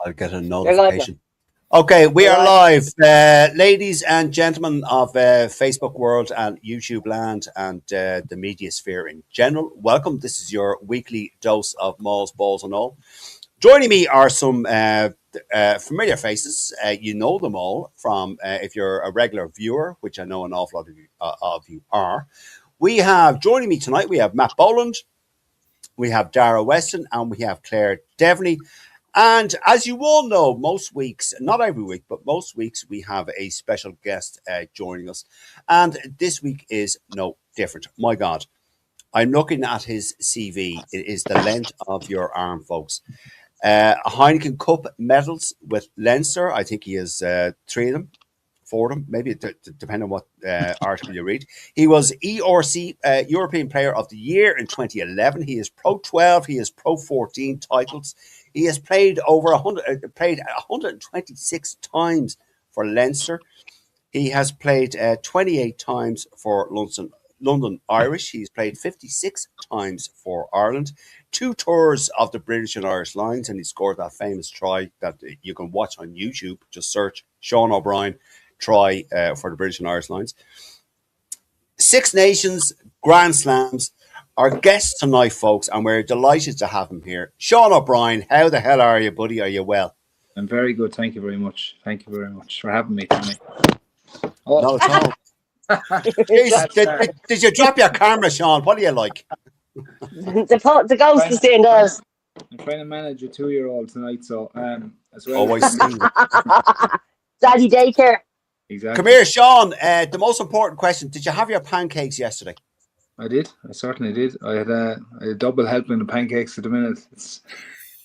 I'll get a You're live now. notification. Okay, we You're are live. live. Ladies and gentlemen of Facebook world and YouTube land and the media sphere in general, welcome. This is your weekly dose of Mauls, Balls and all. Joining me are some familiar faces. You know them all from if you're a regular viewer, which I know an awful lot of you are. We have, joining me tonight, we have Matt Boland, we have Dara Weston, and we have Claire Devaney. And as you all know, most weeks, not every week, but most weeks, we have a special guest joining us. And this week is no different. My God, I'm looking at his CV. It is the length of your arm, folks. Heineken Cup medals with Leinster. I think he has three of them, four of them, maybe depending on what article you read. He was ERC European Player of the Year in 2011. He is Pro 12. He has Pro 14 titles. He has played over 126 times for Leinster. He has played 28 times for London Irish. He's played 56 times for Ireland, 2 tours of the British and Irish lines, and he scored that famous try that you can watch on YouTube. Just search Sean O'Brien try for the British and Irish lines. 6 Nations, Grand Slams. Our guest tonight, folks, and we're delighted to have him here. Sean O'Brien, how the hell are you, buddy? Are you well? I'm very good. Thank you very much. Thank you very much for having me tonight. Oh. Not at all. Did you drop your camera, Sean? What do you like? The ghost is doing those. I'm trying to manage a 2-year-old tonight, so as well. Always see. Daddy daycare. Exactly. Come here, Sean. The most important question: did you have your pancakes yesterday? I did. I certainly did. I had a double helping of pancakes at the minute. It's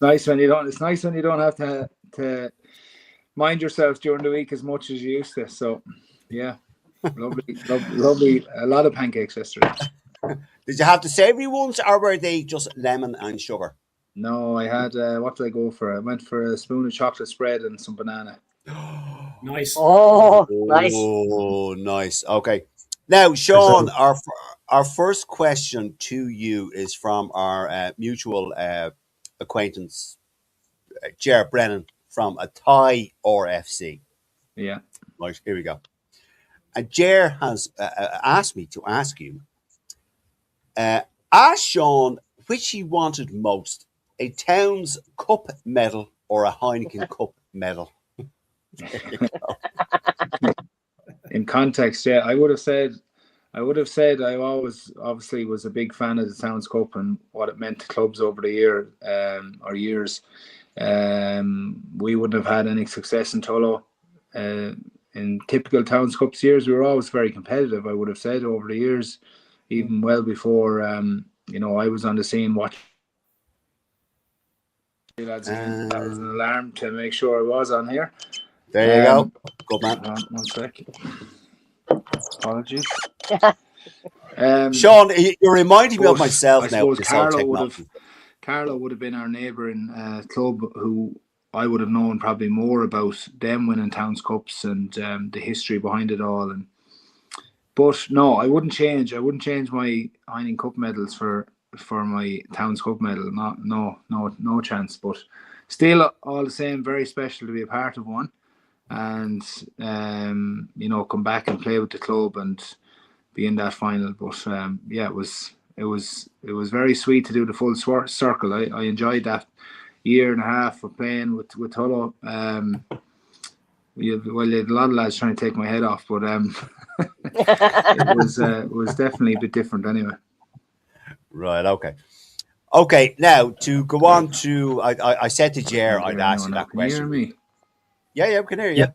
nice when you don't. It's nice when you don't have to mind yourself during the week as much as you used to. So, yeah, lovely. A lot of pancakes yesterday. Did you have the savoury ones, or were they just lemon and sugar? No, I had. What did I go for? I went for a spoon of chocolate spread and some banana. Nice. Oh, nice. Oh, nice. Okay. Now, Sean, our first question to you is from our mutual acquaintance, Ger Brennan from Athy RFC. Yeah. Right, here we go. And Ger has asked me to ask you, ask Sean which he wanted most, a Towns Cup medal or a Heineken Cup medal. In context, yeah, I would have said I always obviously was a big fan of the Towns Cup and what it meant to clubs over the year or years. We wouldn't have had any success in Tullow. In typical Towns Cups years, we were always very competitive, I would have said, over the years, even well before I was on the scene watching. That was an alarm to make sure I was on here. There you go. Good man. One sec. Apologies. Sean, you're reminding me of myself now. I suppose Carlo would have been our neighbouring club who I would have known probably more about them winning Towns Cups and the history behind it all. But no, I wouldn't change. I wouldn't change my Heineken Cup medals for my Towns Cup medal. No chance. But still, all the same, very special to be a part of one. And come back and play with the club and be in that final. But yeah, it was very sweet to do the full circle. I enjoyed that year and a half of playing with Tullow. We had a lot of lads trying to take my head off, but it was definitely a bit different anyway. Right. Okay. Now to go on to, I said to Ger, I'd ask you that question. Can you hear me? Yeah, we can hear you.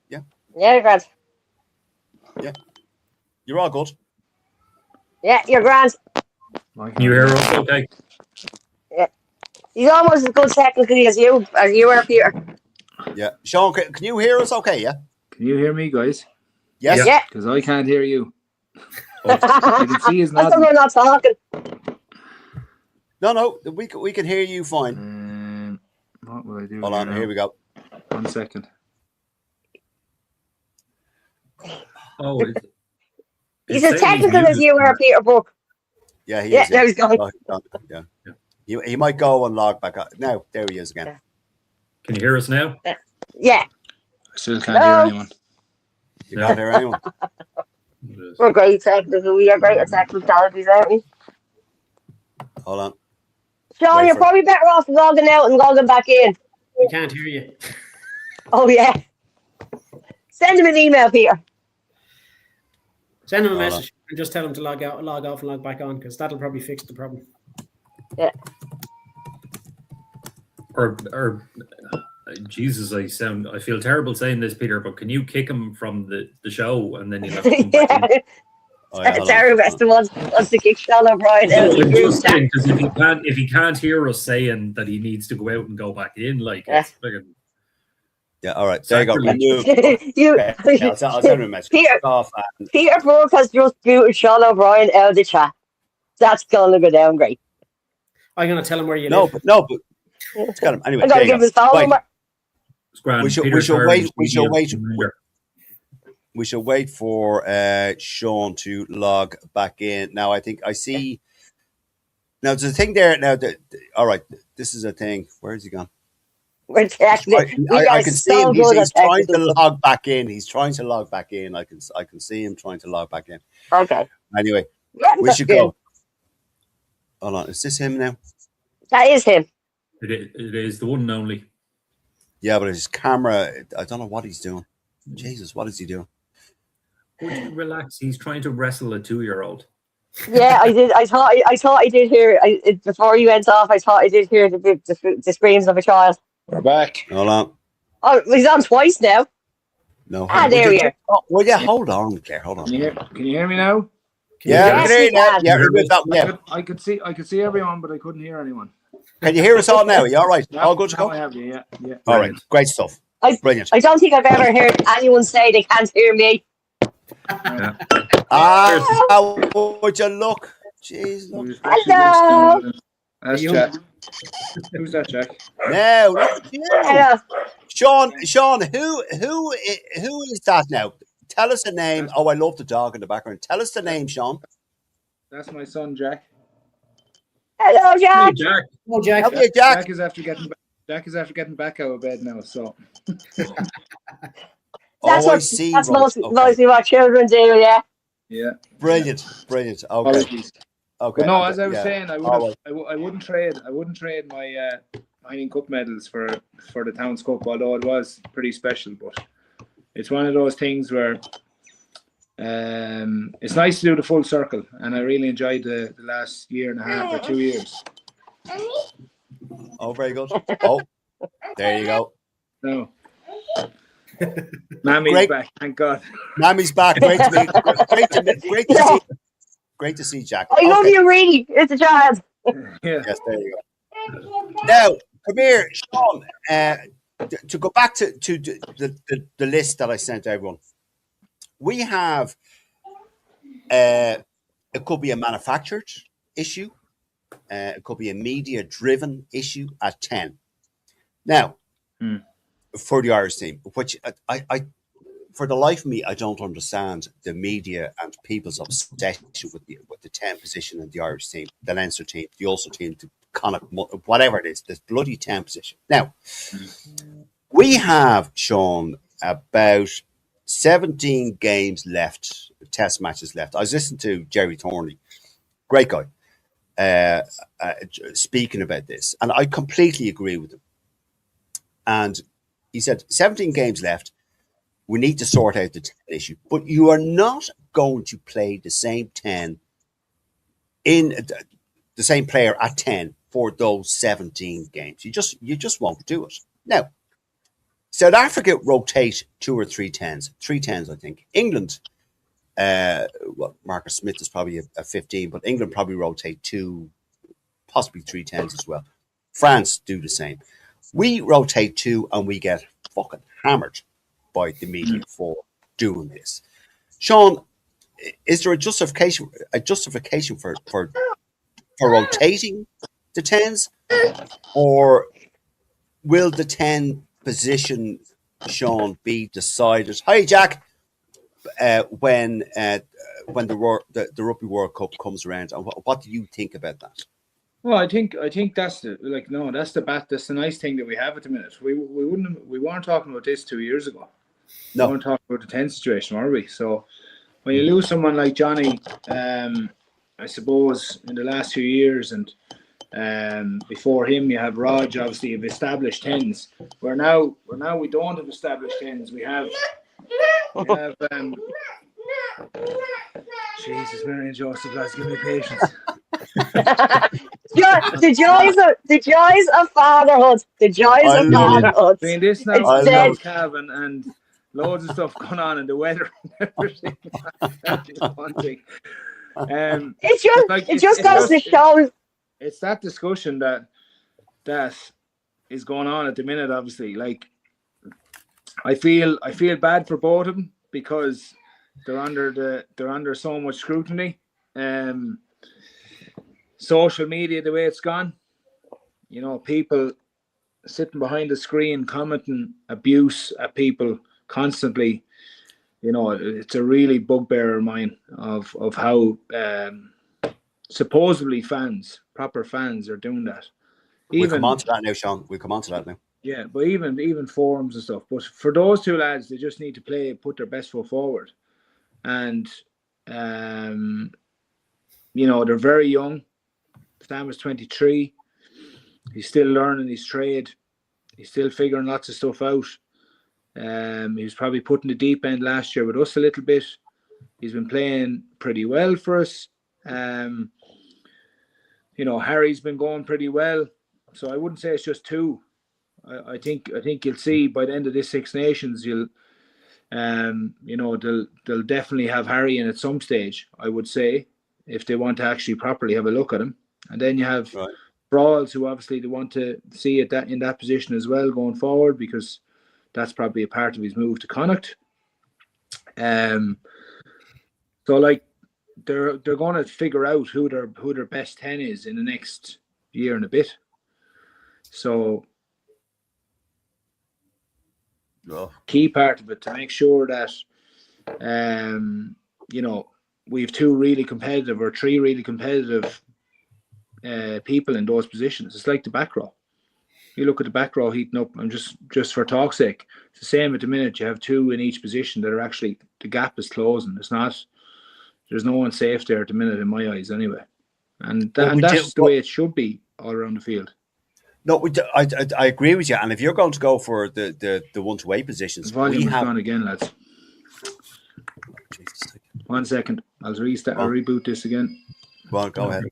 Yeah, you're grand. Yeah, you're all good. Yeah, you're grand. Can you hear us okay? Yeah, he's almost as good technically as you are, Peter. Yeah, Sean, can you hear us? Okay, yeah. Can you hear me, guys? Yes. Yeah. Because I can't hear you. I can see his That's why we're not talking. No, we can hear you fine. What will I do? Hold on, here we go. 1 second. Oh, he's as technical as you are, Peter Buck. Yeah, he is. There he's going. Yeah. He might go and log back up. Now, there he is again. Can you hear us now? Yeah. I still can't hear Hello? anyone. You can't hear anyone. We're great technical. We are great at technicalities, aren't we? Hold on. Sean, Wait you're for it. probably better off logging out and logging back in. We can't hear you. Oh, yeah. Send him an email, Peter. Send him a Hold on. message and just tell him to log out, log off, and log back on, because that'll probably fix the problem. Yeah. Or Jesus, I feel terrible saying this, Peter, but can you kick him from the show and then you'll have to come back in? Yeah. Oh, yeah, hold on. Sarah Weston wants to kick Sean O'Brien out of the I'm group just chat. saying, because if he can't hear us saying that he needs to go out and go back in, like Yeah. it's friggin' Yeah, all right. There you go. Sacrilege. Remove. You, Okay. Yeah, I'll send him a message. Peter, Off and Peter Brook has just booted Sean O'Brien out of the chat. That's going to go down great. I'm going to tell him where you no, live. but it's got him anyway. I'm There going to you give go. his phone Right. number. It's grand. We should Peter's wait. Ireland We should media wait. reminder. We should wait for Sean to log back in. Now, I think I see. Now, there's a thing there. Now, all right, this is a thing. Where is he gone? We're technical. We I are can see so him. good He's at trying to technical. log back in. He's trying to log back in. I can see him trying to log back in. Okay. Anyway, Yeah, we that's should good. go. Hold on. Is this him now? That is him. It is the one and only. Yeah, but his camera. I don't know what he's doing. Jesus, what is he doing? Would you relax? He's trying to wrestle a 2-year-old. Yeah, I did. I thought I did hear before you went off. I thought I did hear the screams of a child. We're back. Hold on. Oh, he's on twice now. No. Ah, there we are. Oh, well, yeah. Hold on, Claire. Hold on. Can you hear me now? Yeah, Yes, we can hear you we now. can. Yeah, we moved that. Yeah. I could see everyone, but I couldn't hear anyone. Can you hear us all now? You all right? Now- All good to now go? I have you. Yeah. All right. Great stuff. Brilliant. I don't think I've ever heard anyone say they can't hear me. Yeah. Would you look? Jeez, look. Hello. That's Jack. Who's that, Jack? Now, look at you. Hello. Sean, who is that now? Tell us the name. Oh, I love the dog in the background. Tell us the name, Sean. That's my son, Jack. Hello, Hey, Jack. Jack. Oh, Jack. Okay, Jack. Jack is after getting back out of bed now. So That's I see. That's right. mostly what children do. Yeah. yeah. Brilliant. Okay. Apologies. Okay. But no, as I was yeah. saying, I wouldn't trade my Heineken Cup medals for the Towns Cup, although it was pretty special. But it's one of those things where it's nice to do the full circle, and I really enjoyed the last year and a half or 2 years. Oh, very good. Oh, there you go. No. Mammy's Great. back, thank God. Mammy's back. Great to meet. Great to see. Great to see Jack. I love you, really. It's a child. Yeah. Yes, there you go. Now, come here, Sean. To go back to the list that I sent everyone, we have it could be a manufactured issue, it could be a media-driven issue at 10. Now, for the Irish team, which I for the life of me, I don't understand the media and people's obsession with the 10 position in the Irish team, the Leinster team, the Ulster team, the Connacht, whatever it is, this bloody 10 position. Now, we have, Sean, about 17 games left, test matches left. I was listening to Jerry Thornley, great guy, speaking about this, and I completely agree with him. And he said, 17 games left. We need to sort out the 10 issue, but you are not going to play the same 10 in the same player at 10 for those 17 games. You just won't do it. Now, South Africa rotate 2 or 3 10s, 3 10s, I think. England, well, Marcus Smith is probably a 15, but England probably rotate 2, possibly 3 10s as well. France do the same. We rotate 2 and we get fucking hammered by the media for doing this. Sean, is there a justification for rotating the 10s, or will the 10 position, Sean, be decided? Hi, Jack. When the Rugby World Cup comes around, and what do you think about that? Well, I think that's the that's the nice thing that we have at the minute. We weren't talking about this 2 years ago. We No. weren't talking about the 10 situation, were we? So when you lose someone like Johnny, I suppose in the last few years, and before him you have Raj, obviously you've established tens. We don't have established tens. We have Jesus, Mary and Joseph, lads, give me patience. The joys of fatherhood. The joys I of love it. fatherhood. Between this now It's I and love dead. Mount Calvin and loads of stuff going on in the weather and everything. That's just one thing. It's But just like it just goes to show. it's that discussion that is going on at the minute. Obviously, like I feel bad for both of them because they're under so much scrutiny. Social media, the way it's gone, people sitting behind the screen commenting abuse at people constantly. It's a really bugbear of mine of how supposedly proper fans are doing that. We'll come Even on to that now, Sean. We'll come on to that now. yeah, but even forums and stuff. But for those two lads, they just need to put their best foot forward, and they're very young. Sam is 23. He's still learning his trade. He's still figuring lots of stuff out. He was probably put in the deep end last year with us a little bit. He's been playing pretty well for us. Harry's been going pretty well. So I wouldn't say it's just two. I think you'll see by the end of this Six Nations, they'll definitely have Harry in at some stage, I would say, if they want to actually properly have a look at him. And then you have Brawls, who obviously they want to see it in that position as well going forward, because that's probably a part of his move to Connacht. So like they're going to figure out who their best 10 is in the next year and a bit. So key part of it to make sure that we have two really competitive or three really competitive people in those positions. It's like the back row. You look at the back row heating up, and just for talk's sake, it's the same at the minute. You have two in each position that are actually, the gap is closing. There's no one safe there at the minute in my eyes anyway. And that's the way it should be all around the field. No, I agree with you. And if you're going to go for the 1-to-8 positions, The volume is gone again, lads. Jesus. 1 second. I'll reboot this again. Well, go ahead.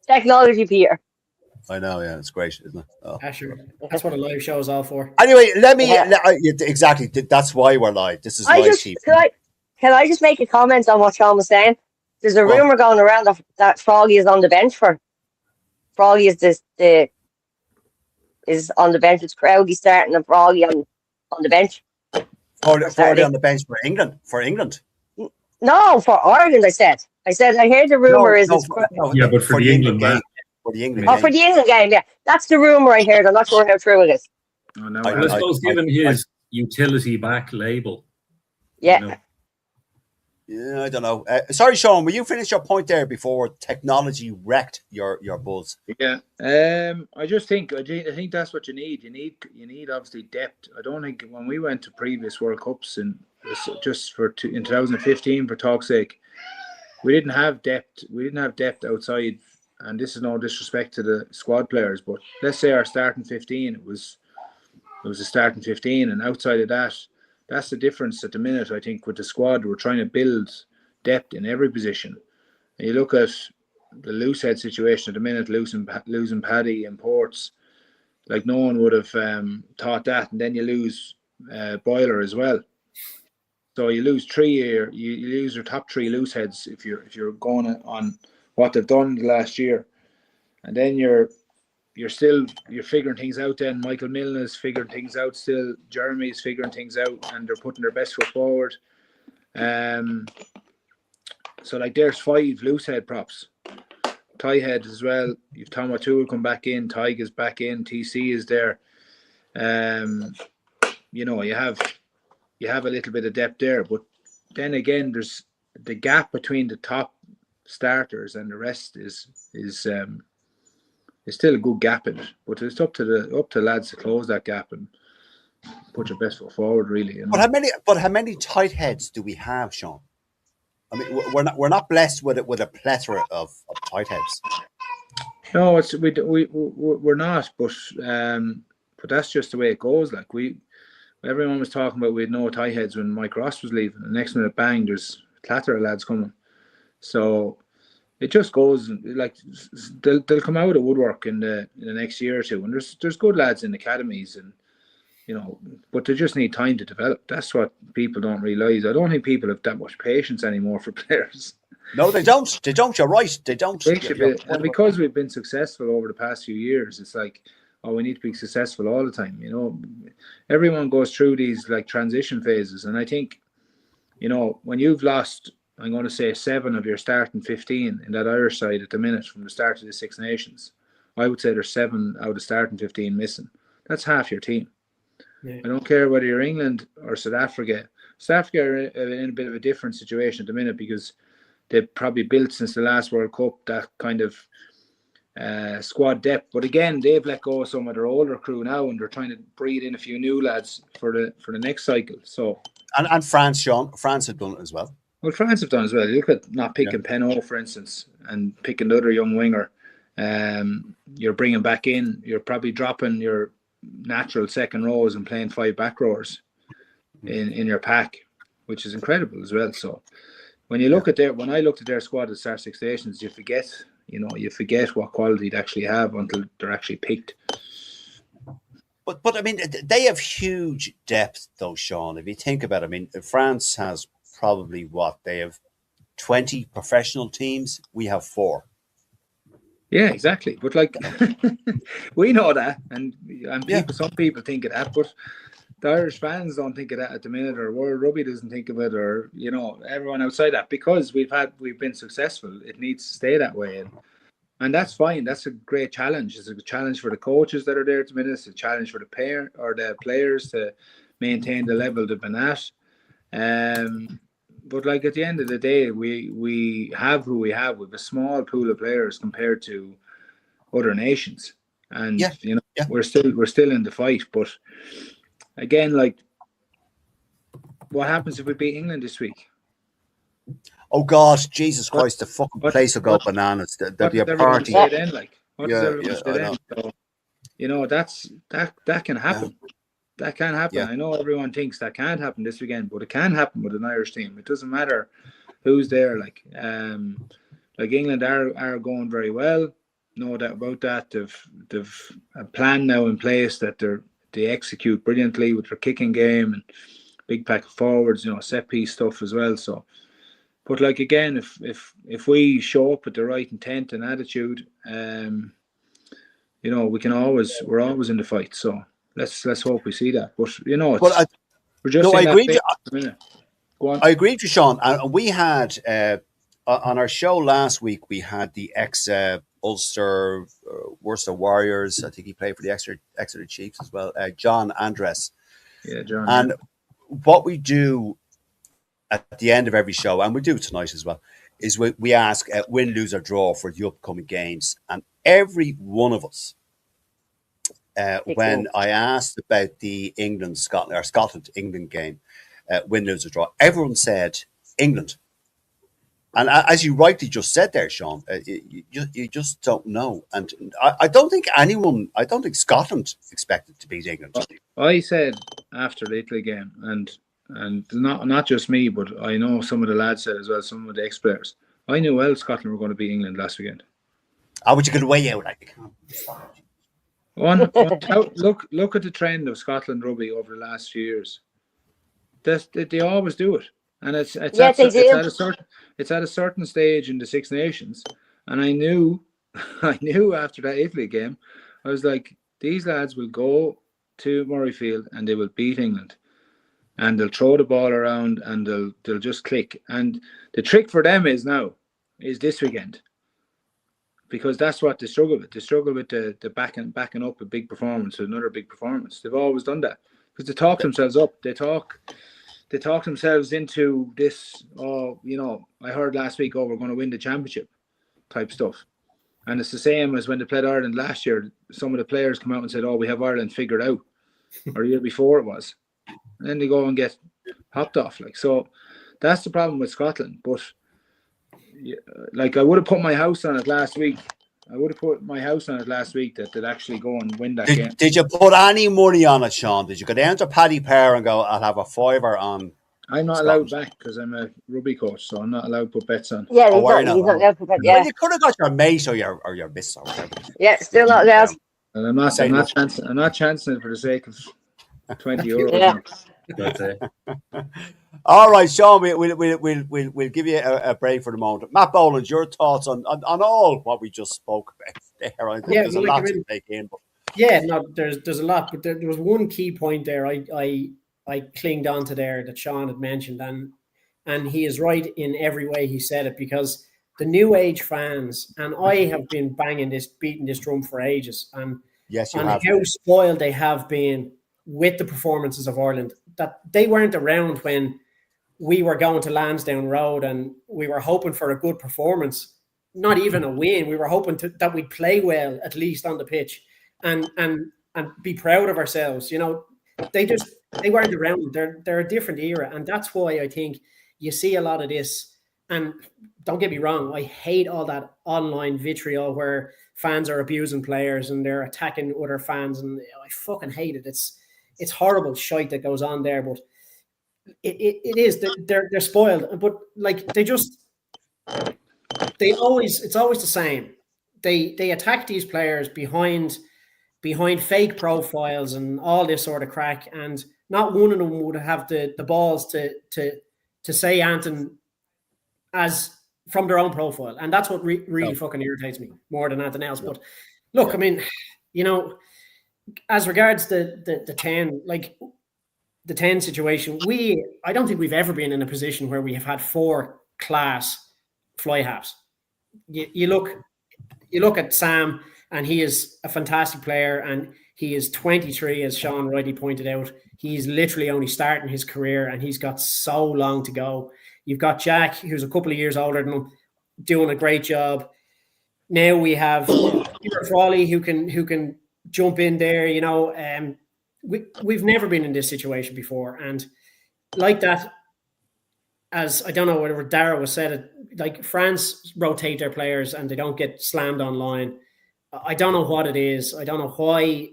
Technology, Peter. I know, yeah, it's great, isn't it? Oh. Sure. That's what a live show is all for. Anyway, exactly. That's why we're live. This is live TV. Can I just make a comment on what Sean was saying? There's a rumor going around that Froggy is on the bench for. Froggy is is on the bench. It's Crowley starting and Froggy on the bench. Froggy on the bench for England. For England. No, for Ireland. I said. I heard the rumor but for the England game. For the England game. For the England game, yeah. That's the rumor I heard. I'm not sure how true it is. Oh, no, I suppose given his utility back label. Yeah. Yeah, I don't know. Sorry, Sean, will you finish your point there before technology wrecked your buzz? Yeah. I think that's what you need. You need obviously depth. I don't think when we went to previous World Cups in 2015, for talk's sake, we didn't have depth. We didn't have depth outside. And this is no disrespect to the squad players, but let's say our starting 15, it was a starting 15, and outside of that, that's the difference at the minute. I think with the squad, we're trying to build depth in every position. And you look at the loosehead situation at the minute, losing Paddy and Ports, like no one would have thought that, and then you lose Boiler as well. So you lose you lose your top three looseheads if you're going on what they've done the last year, and then you're figuring things out. Then Michael Milner's figuring things out still. Jeremy's figuring things out, and they're putting their best foot forward. So like there's 5 loosehead props. Tiehead as well. You've Tom O'Toole come back in. Tig is back in. TC is there. You have a little bit of depth there, but then again, there's the gap between the top starters, and the rest is still a good gap in it. But it's up to lads to close that gap and put your best foot forward, really. You know? But how many tight heads do we have, Sean? I mean, we're not blessed with a plethora of tight heads. No, we're not, but that's just the way it goes. Like everyone was talking about we had no tight heads when Mike Ross was leaving. The next minute, bang, there's a clatter of lads coming. So it just goes like they'll come out of woodwork in the next year or two, and there's good lads in academies, and you know, but they just need time to develop. That's what people don't realise. I don't think people have that much patience anymore for players. No, they don't. They don't. You're right. They don't. And because we've been successful over the past few years, it's like, oh, we need to be successful all the time. You know, everyone goes through these like transition phases, and I think, you know, when you've lost, I'm going to say 7 of your starting 15 in that Irish side at the minute from the start of the Six Nations, I would say there's 7 out of starting 15 missing. That's half your team. Yeah. I don't care whether you're England or South Africa. South Africa are in a bit of a different situation at the minute because they've probably built since the last World Cup that kind of squad depth. But again, they've let go of some of their older crew now, and they're trying to breed in a few new lads for the next cycle. So and France, Sean, France have done it as well. Well, France have done as well. You look at not picking Penot, for instance, and picking another young winger. You're bringing back in. You're probably dropping your natural second rows and playing 5 back rowers in your pack, which is incredible as well. So when you look at when I looked at their squad at Star Six Nations, you forget what quality they actually have until they're actually picked. But I mean, they have huge depth, though, Sean. If you think about it, I mean, France has probably they have 20 professional teams. We have 4. Yeah, exactly. But like, we know that, and some people think of that, but the Irish fans don't think of that at the minute, or World Rugby doesn't think of it, or you know, everyone outside that, because we've been successful. It needs to stay that way, and that's fine. That's a great challenge. It's a challenge for the coaches that are there at the minute. It's a challenge for the players to maintain the level they've been at. But like at the end of the day, we have who we have. We have a small pool of players compared to other nations, and we're still in the fight. But again, like, what happens if we beat England this week? Oh God, Jesus Christ! The fucking place will go bananas. There'll be a party. What does everyone say then? So, you know, that can happen. That can happen. Yeah. I know everyone thinks that can't happen this weekend, but it can happen with an Irish team. It doesn't matter who's there. Like England are going very well. No doubt about that. They've a plan now in place that they execute brilliantly with their kicking game and big pack of forwards. You know, set piece stuff as well. So, but like again, if we show up with the right intent and attitude, you know, we're always in the fight. So. Let's hope we see that. But you know, I agree. I agree with you, Sean. And we had on our show last week, we had the Ulster Worcester Warriors. I think he played for the Exeter Chiefs as well. John Andres. Yeah, John. And what we do at the end of every show, and we do tonight as well, is we ask win, lose, or draw for the upcoming games, and every one of us. When I asked about the Scotland-England game, win, lose, or draw, everyone said England. And as you rightly just said there, Sean, you just don't know. And I don't think Scotland expected to beat England. I said after the Italy game, and not just me, but I know some of the lads said as well, some of the ex-players, I knew well Scotland were going to beat England last weekend. But you could weigh out, like. Look at the trend of Scotland rugby over the last few years. They always do it, and it's at a certain stage in the Six Nations. And I knew after that Italy game, I was like, these lads will go to Murrayfield and they will beat England, and they'll throw the ball around and they'll just click. And the trick for them is this weekend. Because that's what they struggle with. They struggle with the backing up a big performance with another big performance. They've always done that because they talk themselves up. They talk they talk themselves into this. Oh, I heard last week, we're going to win the championship, type stuff. And it's the same as when they played Ireland last year. Some of the players come out and said, we have Ireland figured out, or the year before it was. And then they go and get hopped off. So that's the problem with Scotland. But I would have put my house on it last week. That they'd actually go and win that game. Did you put any money on it, Sean? Did you go down to Paddy Power and go, I'll have a fiver on? I'm not allowed back because I'm a rugby coach, so I'm not allowed to put bets on. Yeah, he's not allowed to put bets. Yeah. Well, you could have got your mate or your miss or whatever. Yeah, still not allowed. And I'm not chancing it for the sake of €20. Yeah. That's it. All right, Sean, we'll give you a break for the moment. Matt Boland, your thoughts on all what we just spoke about there. I think there's a lot to take in. But... Yeah, no, there's a lot, but there was one key point there I clinged on to there that Sean had mentioned, and he is right in every way he said it, because the new age fans, and I have been beating this drum for ages, and yes, how spoiled they have been with the performances of Ireland, that they weren't around when we were going to Lansdowne Road and we were hoping for a good performance, not even a win. We were hoping that we'd play well, at least on the pitch, and be proud of ourselves. They weren't around. They're a different era, and that's why I think you see a lot of this. And don't get me wrong, I hate all that online vitriol where fans are abusing players and they're attacking other fans, and I fucking hate it. It's horrible shite that goes on there, but it is. They're spoiled, but it's always the same. They attack these players behind fake profiles and all this sort of crack, and not one of them would have the balls to say anything as from their own profile, and that's what really fucking irritates me more than anything else. But look, I mean, as regards the 10, the 10 situation, I don't think we've ever been in a position where we have had 4 class fly halves. You look at Sam, and he is a fantastic player, and he is 23, as Sean rightly pointed out. He's literally only starting his career, and he's got so long to go. You've got Jack, who's a couple of years older than him, doing a great job. Now we have Peter Frawley, who can jump in there. We've never been in this situation before, and like that, as I don't know whether Dara was said it, like France rotate their players and they don't get slammed online. I don't know what it is. I don't know why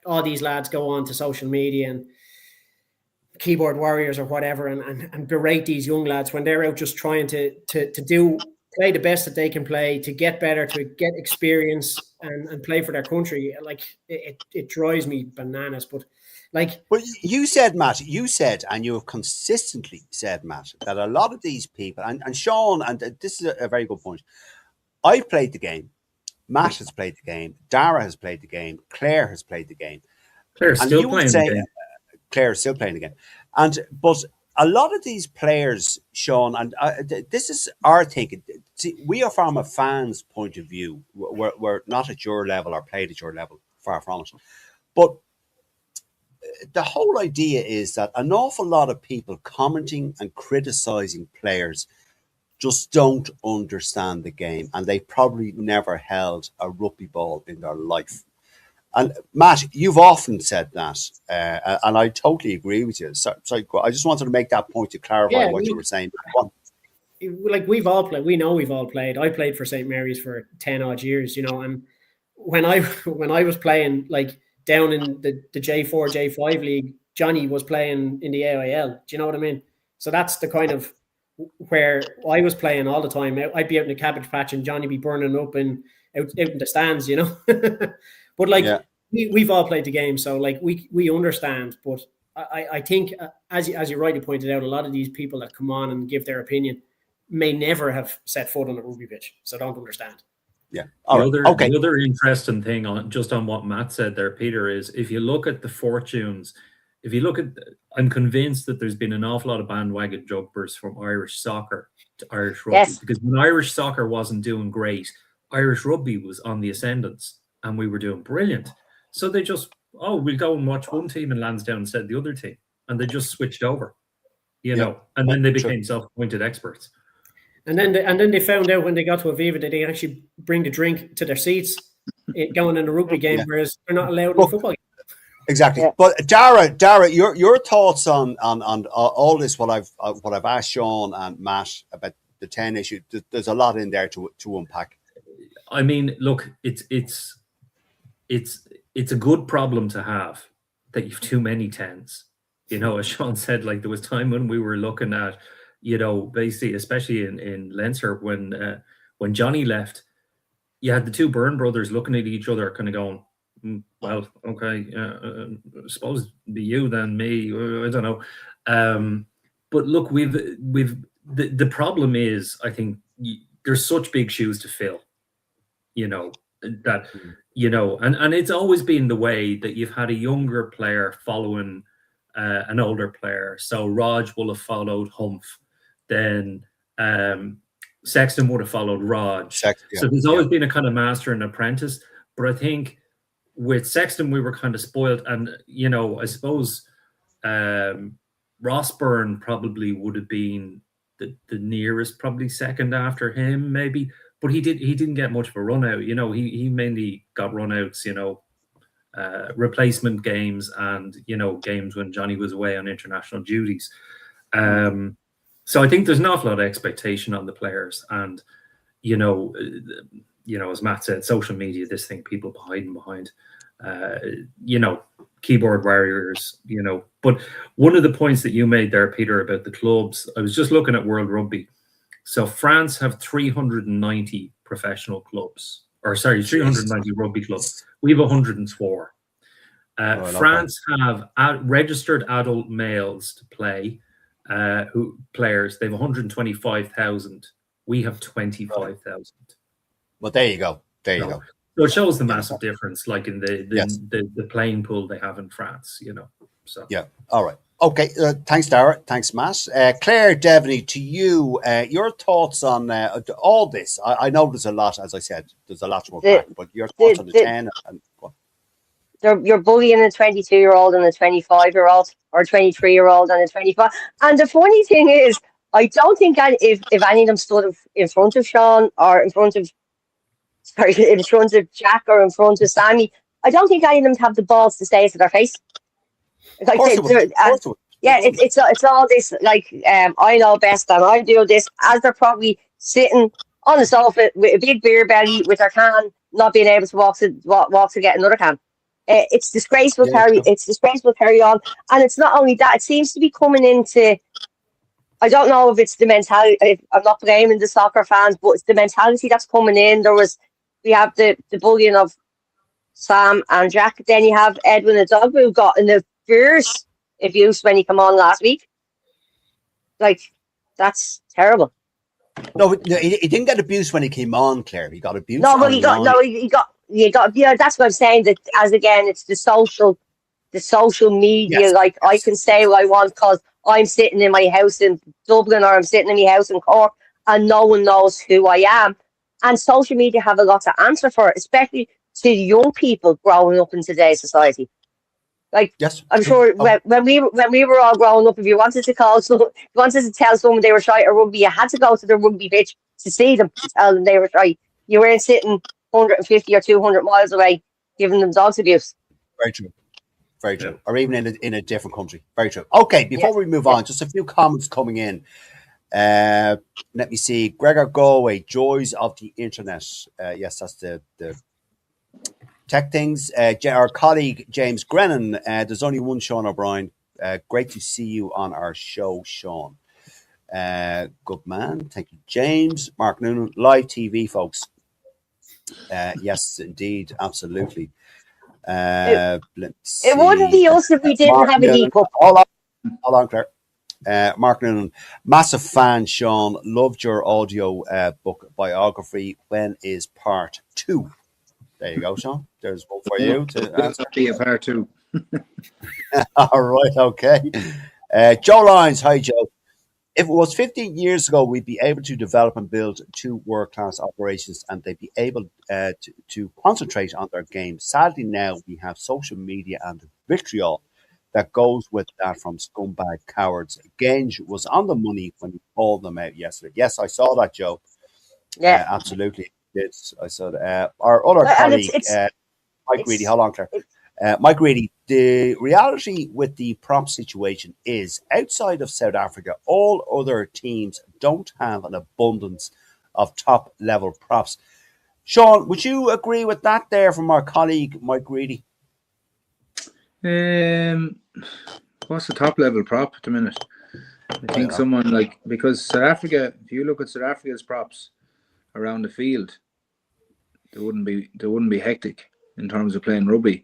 all these lads go on to social media and keyboard warriors or whatever and berate these young lads when they're out just trying to play the best that they can play, to get better, to get experience and play for their country. It drives me bananas. But well, you said, Matt, and you have consistently said, Matt, that a lot of these people, and Sean, and this is a very good point. I've played the game. Matt has played the game. Dara has played the game. Claire has played the game. Claire's still playing the game. Claire's still playing the game. But a lot of these players, Sean, and this is our thinking. See, we are from a fan's point of view. We're not at your level or played at your level, far from it. But the whole idea is that an awful lot of people commenting and criticizing players just don't understand the game, and they probably never held a rugby ball in their life. And Matt, you've often said that, and I totally agree with you. So I just wanted to make that point to clarify what you were saying. We've all played. We know we've all played. I played for St. Mary's for 10 odd years, and when I was playing down in the J4, J5 league, Johnny was playing in the AIL. Do you know what I mean? So that's the kind of where I was playing all the time. I'd be out in the cabbage patch and Johnny be burning up and out in the stands, But we've all played the game, so we understand. But I think, as you rightly pointed out, a lot of these people that come on and give their opinion may never have set foot on a rugby pitch, so don't understand. Yeah. The other interesting thing on what Matt said there, Peter, is if you look at the fortunes, I'm convinced that there's been an awful lot of bandwagon jumpers from Irish soccer to Irish rugby. Yes. Because when Irish soccer wasn't doing great, Irish rugby was on the ascendance and we were doing brilliant. So they just, we'll go and watch one team in Lansdowne instead of the other team. And they just switched over. you know, and then they became self-appointed experts. And then they found out when they got to Aviva that they actually bring the drink to their seats going in a rugby game, whereas they're not allowed in the football game. Exactly. Yeah. But Dara, your thoughts on all this? What I've asked Sean and Matt about the 10 issue. There's a lot in there to unpack. I mean, look, it's a good problem to have that you've too many 10s. You know, as Sean said, like there was time when we were looking at, you know, basically, especially in Leinster when Johnny left, you had the two Byrne brothers looking at each other, kind of going, well, okay, I suppose it'd be you then me. I don't know. But look, the problem is, I think there's such big shoes to fill. You know that, you know, and it's always been the way that you've had a younger player following an older player. So Raj will have followed Humph, then Sexton would have followed Raj. So there's always been a kind of master and apprentice. But I think with Sexton, we were kind of spoiled. And, you know, I suppose Ross Byrne probably would have been the nearest, probably second after him, maybe. But he didn't get much of a run out. You know, he mainly got run outs, you know, replacement games and, you know, games when Johnny was away on international duties. So I think there's an awful lot of expectation on the players. And, you know, as Matt said, social media, this thing people hiding behind, you know, keyboard warriors, you know. But one of the points that you made there, Peter, about the clubs, I was just looking at World Rugby. So France have 390 professional clubs, or sorry, 390 rugby clubs. We have 104. France have registered adult males to play, players. They have 125,000. We have 25,000. Well, there you go. There you go. So it shows the massive difference, like in the playing pool they have in France. You know. So yeah. All right. Okay, thanks, Dara. Thanks, Matt. Claire Devaney, to you, your thoughts on all this. I know there's a lot, as I said, there's a lot to unpack, but your thoughts on the 10 and what? You're bullying a 22-year-old and a 25-year-old, or 23-year-old and a 25. And the funny thing is, I don't think if any of them stood in front of Sean or in front of Jack or in front of Sammy, I don't think any of them have the balls to say it to their face. Like it's all this like I know best and I do this, as they're probably sitting on the sofa with a big beer belly with their can, not being able to walk to get another can. It's disgraceful It's disgraceful carry on, and it's not only that. It seems to be coming into. I don't know if it's the mentality. I'm not blaming the soccer fans, but it's the mentality that's coming in. We have the bullying of Sam and Jack. Then you have Edwin Adogbu, who got in the fierce abuse when he came on last week. Like, that's terrible. No, he didn't get abused when he came on, Claire. He got abused. He got. Yeah, that's what I'm saying. That as again, it's the social media. Yes. Like I can say what I want because I'm sitting in my house in Dublin or I'm sitting in my house in Cork, and no one knows who I am. And social media have a lot to answer for, especially to young people growing up in today's society. Like, yes. I'm sure when we were all growing up, if you wanted to tell someone they were shy at rugby, you had to go to the rugby pitch to see them, to tell them they were shy. You weren't sitting 150 or 200 miles away giving them dogs abuse. Very true. Very true. Or even in a different country. Very true. Okay, before we move on, just a few comments coming in. Let me see. Gregor Galway, Joys of the Internet. Yes, that's the tech things. Our colleague James Grennan, there's only one Sean O'Brien. Great to see you on our show, Sean. Good man. Thank you, James. Mark Noonan, live TV, folks. Yes, indeed. Absolutely. It wouldn't be us if we didn't Mark have Noonan, a heap up. Hold on, Claire. Mark Noonan, massive fan, Sean. Loved your audio book biography. When is part 2? There you go, Sean. There's one for you to answer. Be a part 2. All right, okay. Joe Lyons, hi Joe. If it was 15 years ago, we'd be able to develop and build 2 world-class operations and they'd be able to concentrate on their game. Sadly, now we have social media and vitriol that goes with that from scumbag cowards. Genge was on the money when he called them out yesterday. Yes, I saw that, Joe. Yeah, Absolutely. I saw that. Our other well, and colleague, Mike Reedy, hold on, Claire. Mike Reedy, the reality with the prop situation is outside of South Africa, all other teams don't have an abundance of top level props. Sean, would you agree with that there from our colleague, Mike Reedy? What's the top level prop at the minute? I think someone like, because South Africa, if you look at South Africa's props around the field, they wouldn't be hectic in terms of playing rugby.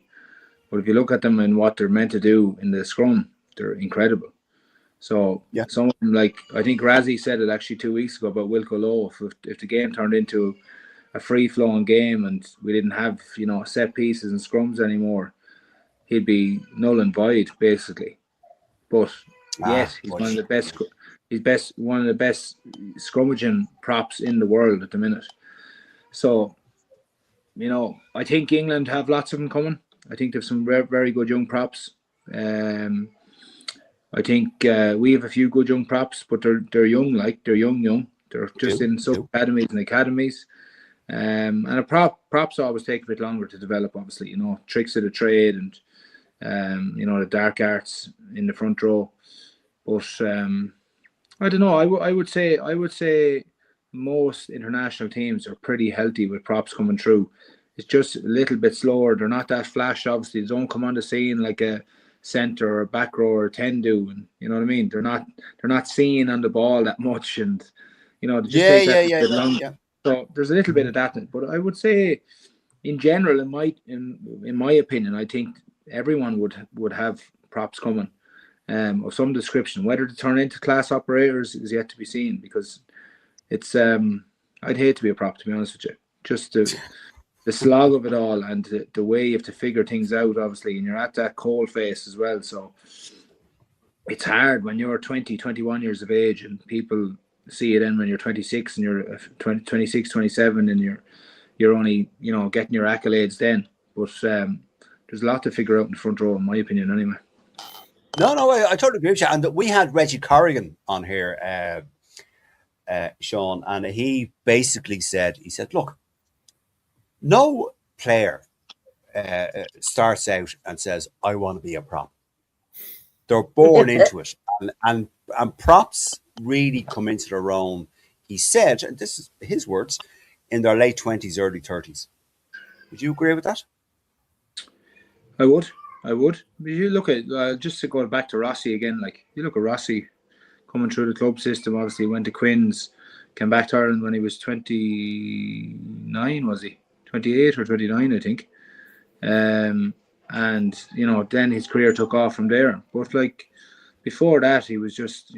But if you look at them and what they're meant to do in the scrum, they're incredible. So someone like, I think Razzie said it actually 2 weeks ago about Wilco Lowe. If the game turned into a free flowing game and we didn't have, set pieces and scrums anymore, he'd be null and void basically. But yet he's one of the best. He's one of the best scrummaging props in the world at the minute. So, I think England have lots of them coming. I think they have some very good young props. I think we have a few good young props, but they're young, they're young. They're just in sub academies and academies. And props always take a bit longer to develop. Obviously, tricks of the trade and the dark arts in the front row. But I don't know. I would say most international teams are pretty healthy with props coming through. It's just a little bit slower. They're not that flash. Obviously, they don't come on the scene like a centre or a back row or 10 do, and you know what I mean. They're not seen on the ball that much, and they just take that a bit longer. So there's a little bit of that. But I would say, in general, in my opinion, I think everyone would have props coming of some description. Whether to turn into class operators is yet to be seen, because it's I'd hate to be a prop, to be honest with you. Just the slog of it all, and the way you have to figure things out, obviously, and you're at that coal face as well. So it's hard when you're 20, 21 years of age, and people see it then when you're 26 and you're 26, 27, and you're only, getting your accolades then. But there's a lot to figure out in the front row, in my opinion, anyway. No, I totally agree with you. And we had Reggie Corrigan on here, Sean, and he basically said, look, no player starts out and says, I want to be a prop. They're born into it. And props really come into their own, he said, and this is his words, in their late 20s, early 30s. Would you agree with that? I would. You look at, just to go back to Rossi again, you look at Rossi coming through the club system, obviously went to Quins, came back to Ireland when he was 29, was he? 28 or 29, I think. And, then his career took off from there. But before that, he was just,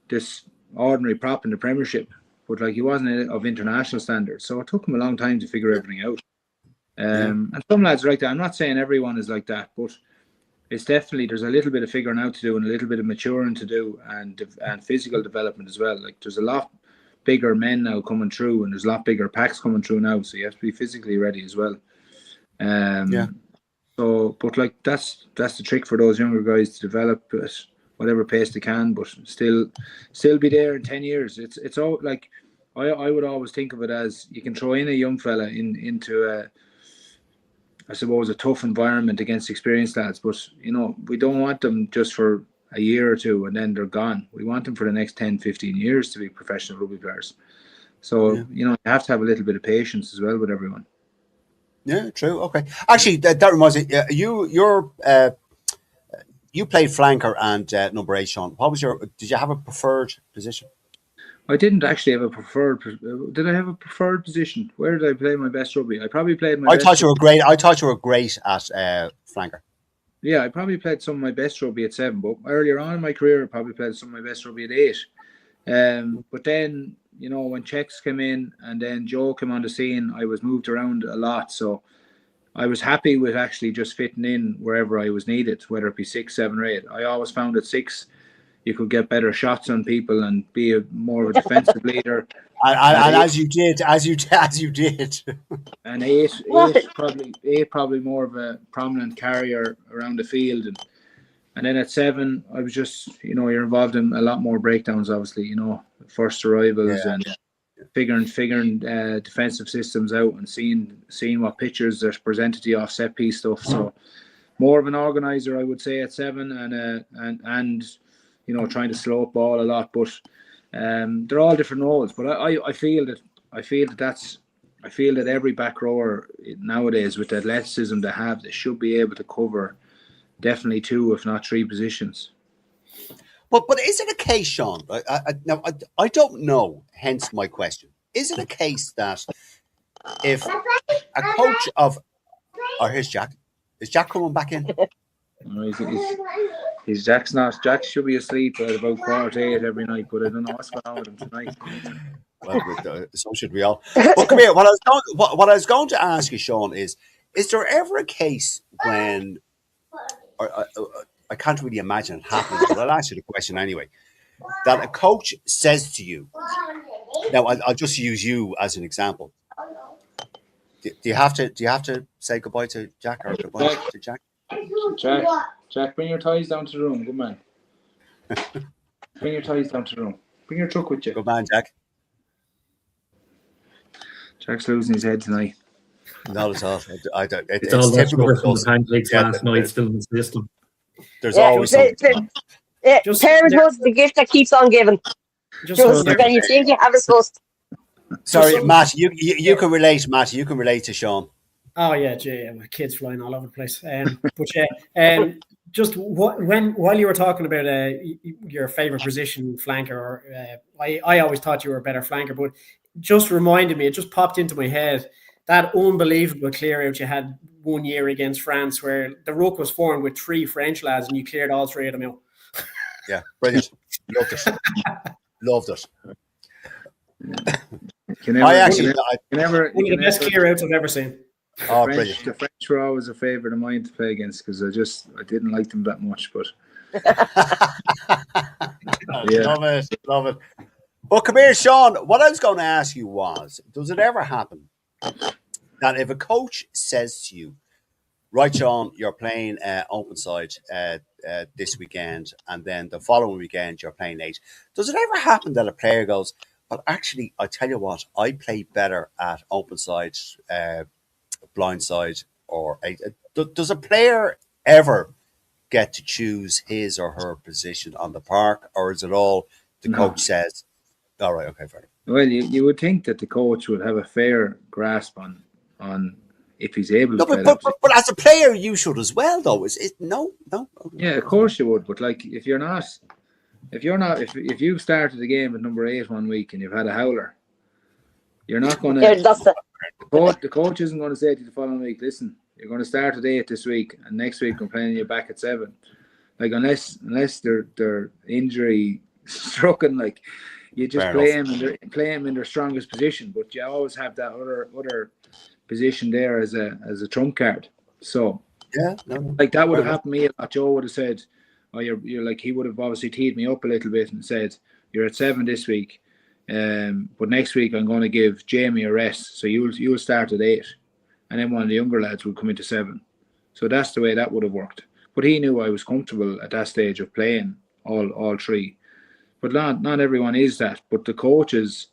this ordinary prop in the Premiership. But he wasn't of international standards. So it took him a long time to figure everything out. And some lads are like that. I'm not saying everyone is like that, but it's definitely, there's a little bit of figuring out to do and a little bit of maturing to do, and physical development as well. There's a lot bigger men now coming through, and there's a lot bigger packs coming through now, so you have to be physically ready as well. So, but that's the trick for those younger guys, to develop at whatever pace they can, but still be there in 10 years. It's all I would always think of it as, you can throw in a young fella into I suppose a tough environment against experienced lads, but we don't want them just for a year or two and then they're gone. We want them for the next 10, 15 years to be professional rugby players. So, you have to have a little bit of patience as well with everyone. Yeah, true. Okay. Actually, that reminds me, you played flanker and number 8, Sean. Did you have a preferred position? I didn't actually have a preferred. Did I have a preferred position? Where did I play my best rugby? I probably played my. I thought you were great at flanker. Yeah, I probably played some of my best rugby at 7, but earlier on in my career, I probably played some of my best rugby at 8. But then, when Czechs came in and then Joe came on the scene, I was moved around a lot. So I was happy with actually just fitting in wherever I was needed, whether it be 6, 7, or 8. I always found at 6, you could get better shots on people and be more of a defensive leader. And as you did. And 8 probably more of a prominent carrier around the field, and And then at 7, I was just, you're involved in a lot more breakdowns, obviously, first arrivals and figuring defensive systems out and seeing what pictures are presented to you off set piece stuff. So more of an organizer, I would say, at 7, and trying to slow up ball a lot. But they're all different roles. But I feel that every back rower nowadays, with the athleticism they should be able to cover definitely 2, if not 3 positions. But is it a case, Sean? I don't know. Hence my question: is it a case that if a coach of, here's Jack. Is Jack coming back in? No, he's Jack's not. Jack should be asleep at about 7:45 every night, but I don't know what's going on with him tonight. Well, so should we all. But come here. What I was going to ask you, Sean, is there ever a case when, I can't really imagine it happening, but I'll ask you the question anyway, that a coach says to you, now I'll just use you as an example. Do you have to say goodbye to Jack or goodbye to Jack? Jack, bring your toys down to the room. Good man. Bring your toys down to the room. Bring your truck with you. Good man, Jack. Jack's losing his head tonight. Not at all. I don't. It's all that sugar from the pancakes last night still in the system. There's always something. Parenthood's the gift that keeps on giving. Just when you think you have it supposed. Sorry, Matt. You can relate, Matt. You can relate to Sean. Oh yeah, my kids flying all over the place. Just while you were talking about your favorite position, flanker, or I always thought you were a better flanker, but just reminded me, it just popped into my head, that unbelievable clear out you had one year against France, where the ruck was formed with 3 French lads, and you cleared all 3 of them out. Yeah, brilliant. Loved it. One of the best clear outs I've ever seen. Oh, brilliant. The French were always a favourite of mine to play against, because I didn't like them that much, but Love it. Well, come here, Sean. What I was going to ask you was, does it ever happen that if a coach says to you, right, Sean, you're playing open side this weekend, and then the following weekend you're playing 8, does it ever happen that a player goes, well, actually, I tell you what, I play better at open side, blind side, or 8? Does a player ever get to choose his or her position on the park, or is it all the coach says? All right, okay, fair. Well, you would think that the coach would have a fair grasp on if he's able to play. But as a player, you should as well, though. Is it no? Yeah, of course you would. But like, if you started the game at number 8 one week and you've had a howler, you're not going to. The coach isn't going to say to you the following week, listen, you're going to start at 8 this week, and next week I'm playing you back at 7. Like, unless they're injury stricken, like, you just play them in their strongest position. But you always have that other position there as a trump card. So like that would have happened to me. Joe would have said, "Oh, you're like," he would have obviously teed me up a little bit and said, "You're at 7 this week, but next week I'm going to give Jamie a rest, so you'll start at 8, and then one of the younger lads will come into 7." So that's the way that would have worked. But he knew I was comfortable at that stage of playing all 3. But not everyone is that. But the coaches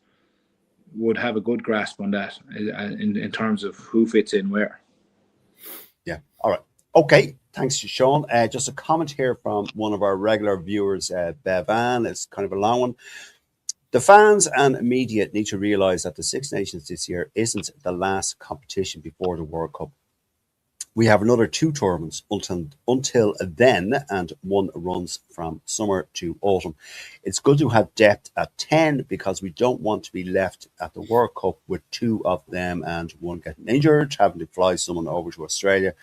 would have a good grasp on that in terms of who fits in where. Yeah. All right. Okay. Thanks, Sean. Just a comment here from one of our regular viewers, Bevan. It's kind of a long one. The fans and media need to realise that the Six Nations this year isn't the last competition before the World Cup. We have another 2 tournaments until then, and one runs from summer to autumn. It's good to have depth at 10 because we don't want to be left at the World Cup with 2 of them and one getting injured, having to fly someone over to Australia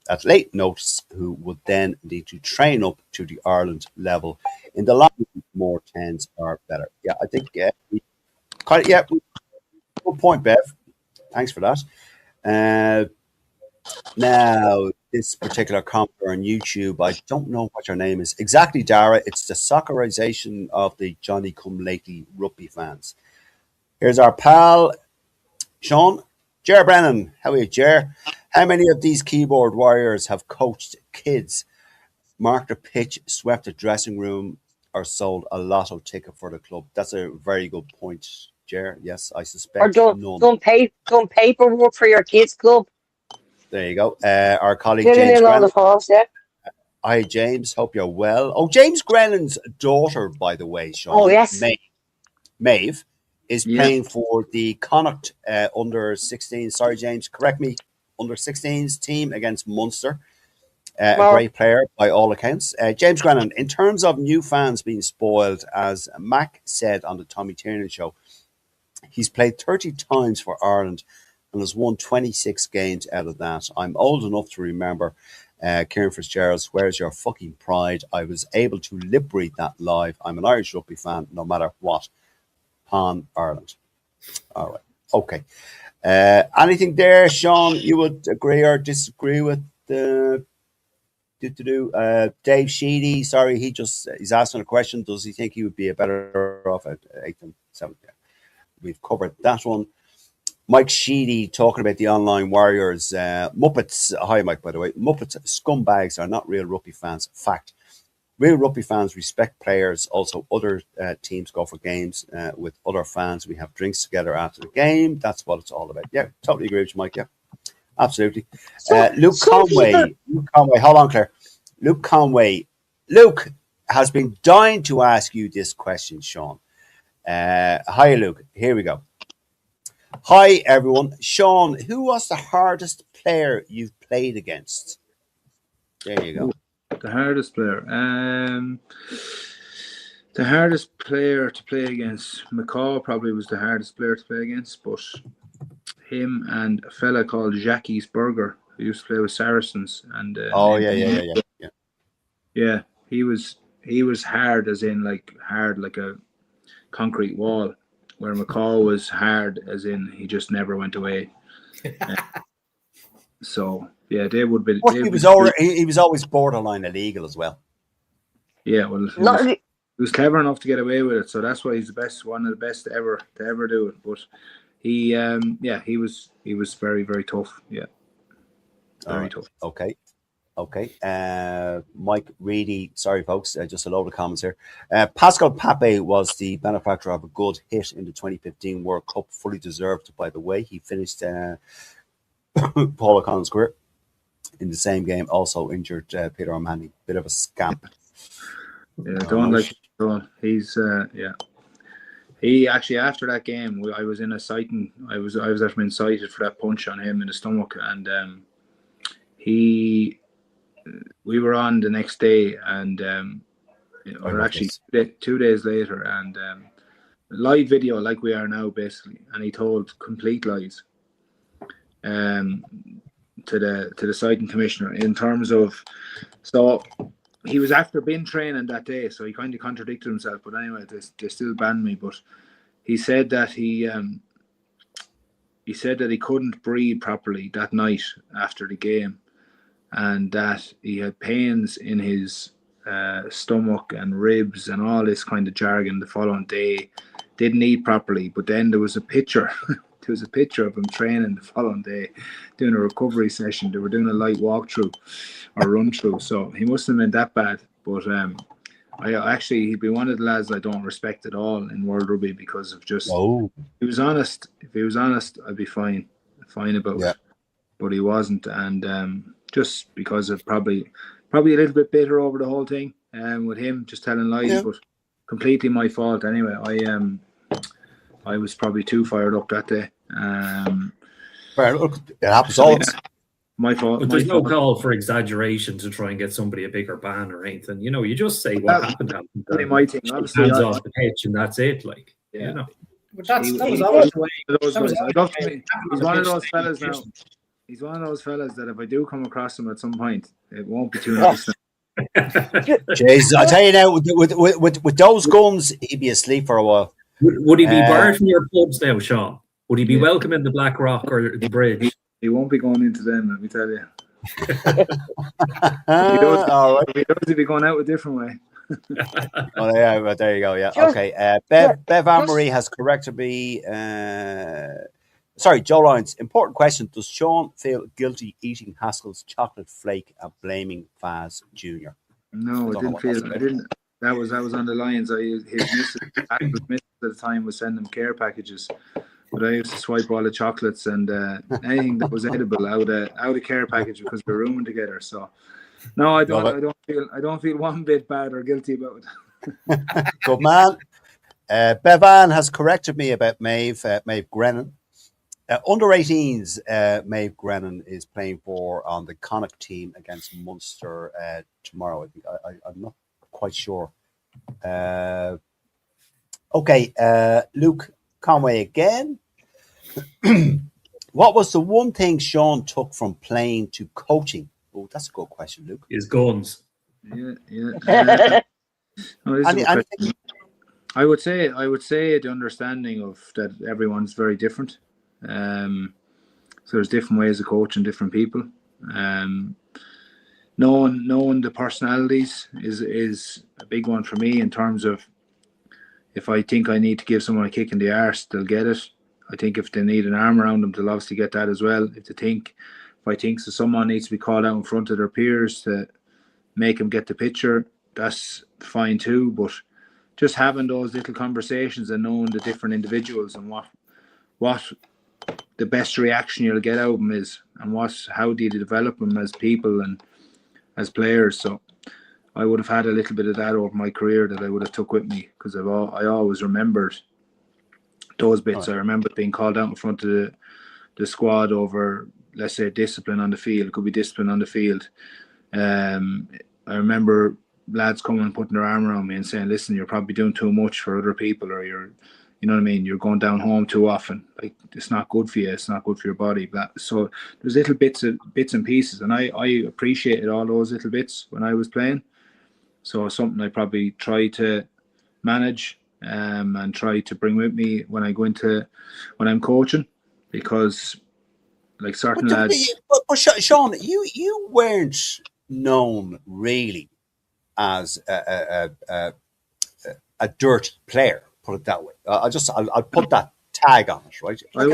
at late notice, who would then need to train up to the Ireland level. In the long run, more 10s are better. Yeah, I think, good point, Bev. Thanks for that. Now, this particular comment on YouTube, I don't know what your name is. Exactly, Dara. It's the soccerization of the Johnny-come-lately rugby fans. Here's our pal, Sean. Ger Brennan. How are you, Ger? How many of these keyboard warriors have coached kids marked a pitch, swept a dressing room, or sold a lotto ticket for the club? That's a very good point, Jer. Yes, I Or suspect none. done paperwork for your kids' club. There you go. Our colleague Filling James in all the Grennan. forms, yeah. Hi, James. Hope you're well. Oh, James Grennan's daughter, by the way, Sean. Oh, yes. Maeve is Yeah. playing for the Connacht under 16. Sorry, James, correct me. Under 16s team against Munster. A Well, great player by all accounts. James Grennan, in terms of new fans being spoiled, as Mac said on the Tommy Tiernan show, he's played 30 times for Ireland and has won 26 games out of that. I'm old enough to remember Kieran Fitzgerald's "Where's Your Fucking Pride?" I was able to lip read that live. I'm an Irish rugby fan, no matter what. Pan Ireland. All right. Okay. Anything there, Sean, you would agree or disagree with? Dave Sheedy, sorry, he's asking a question. Does he think he would be a better off at 8th and 7th? Yeah. We've covered that one. Mike Sheedy talking about the online warriors. Muppets, hi Mike, by the way. Muppets scumbags are not real rugby fans. Fact. Real rugby fans respect players. Also, other teams go for games with other fans. We have drinks together after the game. That's what it's all about. Yeah, totally agree with you, Mike. Yeah, absolutely. Luke Conway. Hold on, Claire. Luke Conway. Luke has been dying to ask you this question, Sean. Hi, Luke. Here we go. Hi, everyone. Sean, who was the hardest player you've played against? There you go. The hardest player. The hardest player to play against, McCaw probably was the hardest player to play against, but him and a fella called Jacques Berger, who used to play with Saracens. And yeah, he was hard, as in hard like a concrete wall, where McCaw was hard as in he just never went away. So yeah, they would be. He was always borderline illegal as well. Yeah, well, he was clever enough to get away with it, so that's why he's the best, one of the best to ever do it. But he, he was very, very tough. Yeah, very tough. Okay. Mike Reedy, sorry folks, just a load of comments here. Pascal Pape was the benefactor of a good hit in the 2015 World Cup, fully deserved, by the way. He finished Paul O'Connell's career in the same game, also injured Peter O'Mahony. Bit of a scamp. Yeah, don't. He's He actually, after that game, I was in a sighting. I was actually incited for that punch on him in the stomach, and we were on the next day, and or actually 2 days later, and live video like we are now, basically, and he told complete lies to the sighting commissioner in terms of, so he was after bin training that day, so he kind of contradicted himself. But anyway, they still banned me. But he said that he couldn't breathe properly that night after the game, and that he had pains in his stomach and ribs and all this kind of jargon the following day. Didn't eat properly, but then there was a picture. There was a picture of him training the following day, doing a recovery session. They were doing a light walkthrough or run through, so he must have been that bad. But he'd be one of the lads I don't respect at all in World Rugby because of just. Oh. He was honest. If he was honest, I'd be fine about it. But he wasn't, and just because of probably a little bit bitter over the whole thing, with him just telling lies, but completely my fault anyway. I was probably too fired up that day. Look, it happens all. My fault. But there's no call for exaggeration to try and get somebody a bigger ban or anything. You know, you just say what happened. My thing, obviously, hands off the pitch, and that's it. Like, you know. But that was always the way. He's one of those fellas now. He's one of those fellas that if I do come across him at some point, it won't be too nice. Jeez, I tell you now, with those guns, he'd be asleep for a while. Would he be barred from your pubs now, Sean? Would he be welcome in the Black Rock or the Bridge? He won't be going into them, let me tell you. If he does, he'd be going out a different way. Well, yeah, but there you go. Yeah, okay. Bev Anne-Marie has corrected me. Sorry, Joe Lyons. Important question: does Sean feel guilty eating Haskell's chocolate flake and blaming Faz Jr.? No, I don't know didn't what that's feel. I about. didn't. That was on the lines. His missus, actual missus at the time, was sending him care packages, but I used to swipe all the chocolates and anything that was edible out of care package because we were rooming together. So no, I Love don't. it. I don't feel one bit bad or guilty about it. Good man. Bevan has corrected me about Maeve Grennan. Under 18s, Maeve Grennan is playing for on the Connacht team against Munster tomorrow. I think I'm not quite sure. Okay, Luke Conway again. What was the one thing Sean took from playing to coaching? Oh, that's a good question, Luke. His guns. Yeah. No, this is a good question. Anything? I would say the understanding of that everyone's very different. So there's different ways of coaching different people. Knowing the personalities is a big one for me in terms of if I think I need to give someone a kick in the arse, they'll get it. I think if they need an arm around them, they'll obviously get that as well. If I think so someone needs to be called out in front of their peers to make them get the picture, that's fine too. But just having those little conversations and knowing the different individuals and what the best reaction you'll get out of them is, and how do you develop them as people and as players. So I would have had a little bit of that over my career that I would have took with me, because I always remembered those bits. Right. I remember being called out in front of the squad over, let's say, discipline on the field. It could be discipline on the field. I remember lads coming and putting their arm around me and saying, listen, you're probably doing too much for other people, or you know what I mean, you're going down home too often. Like, it's not good for you. It's not good for your body. But so there's little bits and pieces, and I appreciated all those little bits when I was playing. So it's something I probably try to manage and try to bring with me when I'm coaching, because like certain lads. But Sean, you weren't known really as a dirty player. Put it that way. I'll put that tag on it, right? I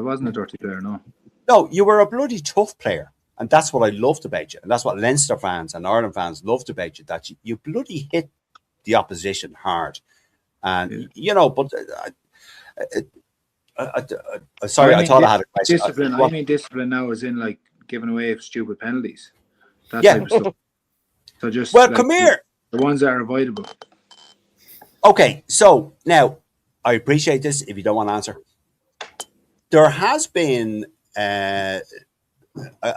wasn't a dirty player, no. No, you were a bloody tough player, and that's what I loved about you, and that's what Leinster fans and Ireland fans loved about you. That you bloody hit the opposition hard, and you know. But sorry, I thought I had a question. Discipline. I mean discipline now is in like giving away stupid penalties. That yeah. type of stuff. So just come here. The ones that are avoidable. Okay, so now I appreciate this. If you don't want to answer, there has been a